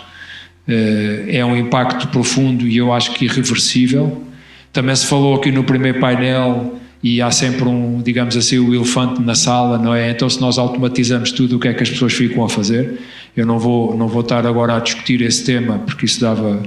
S6: é um impacto profundo e eu acho que irreversível. Também se falou aqui no primeiro painel, e há sempre digamos assim, o elefante na sala, não é? Então, se nós automatizamos tudo, o que é que as pessoas ficam a fazer? Eu não vou estar agora a discutir esse tema, porque isso dava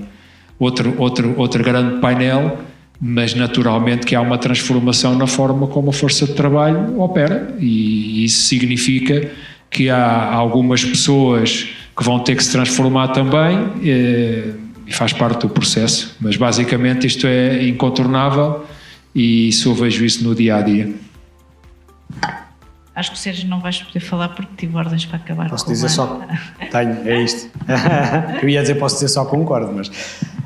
S6: outro grande painel, mas naturalmente que há uma transformação na forma como a força de trabalho opera, e isso significa que há algumas pessoas que vão ter que se transformar também, e faz parte do processo, mas basicamente isto é incontornável. E isso eu vejo isso no dia a dia.
S1: Acho que o Sérgio não vais poder falar porque tive ordens para acabar.
S2: Posso dizer só. Tenho, é isto. Eu ia dizer, posso dizer só concordo, mas.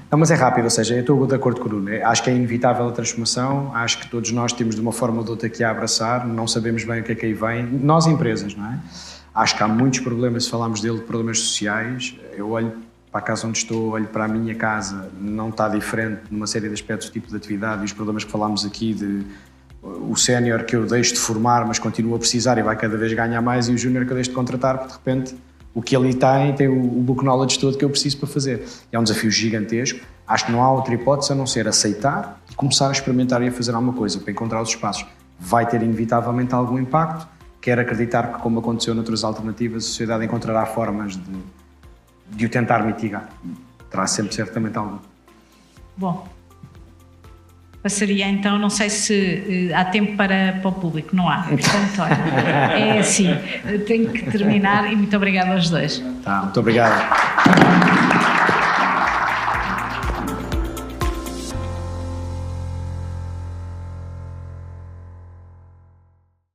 S2: Não, mas é rápido, ou seja, eu estou de acordo com o Nuno. Acho que é inevitável a transformação, acho que todos nós temos de uma forma ou de outra que a abraçar, não sabemos bem o que é que aí vem. Nós, empresas, não é? Acho que há muitos problemas, se falarmos dele, problemas sociais. Eu olho para a casa onde estou, olho para a minha casa, não está diferente numa série de aspectos do tipo de atividade e os problemas que falámos aqui de o sénior que eu deixo de formar mas continuo a precisar e vai cada vez ganhar mais e o júnior que eu deixo de contratar porque de repente o que ele tem o book knowledge todo que eu preciso para fazer. É um desafio gigantesco, acho que não há outra hipótese a não ser aceitar e começar a experimentar e a fazer alguma coisa para encontrar os espaços. Vai ter inevitavelmente algum impacto, quero acreditar que como aconteceu noutras alternativas a sociedade encontrará formas de o tentar mitigar. Terá sempre certamente algum.
S1: Bom, passaria então, não sei se há tempo para o público, não há. Portanto, olha, é assim, tenho que terminar e muito obrigada aos dois.
S2: Tá, muito obrigado.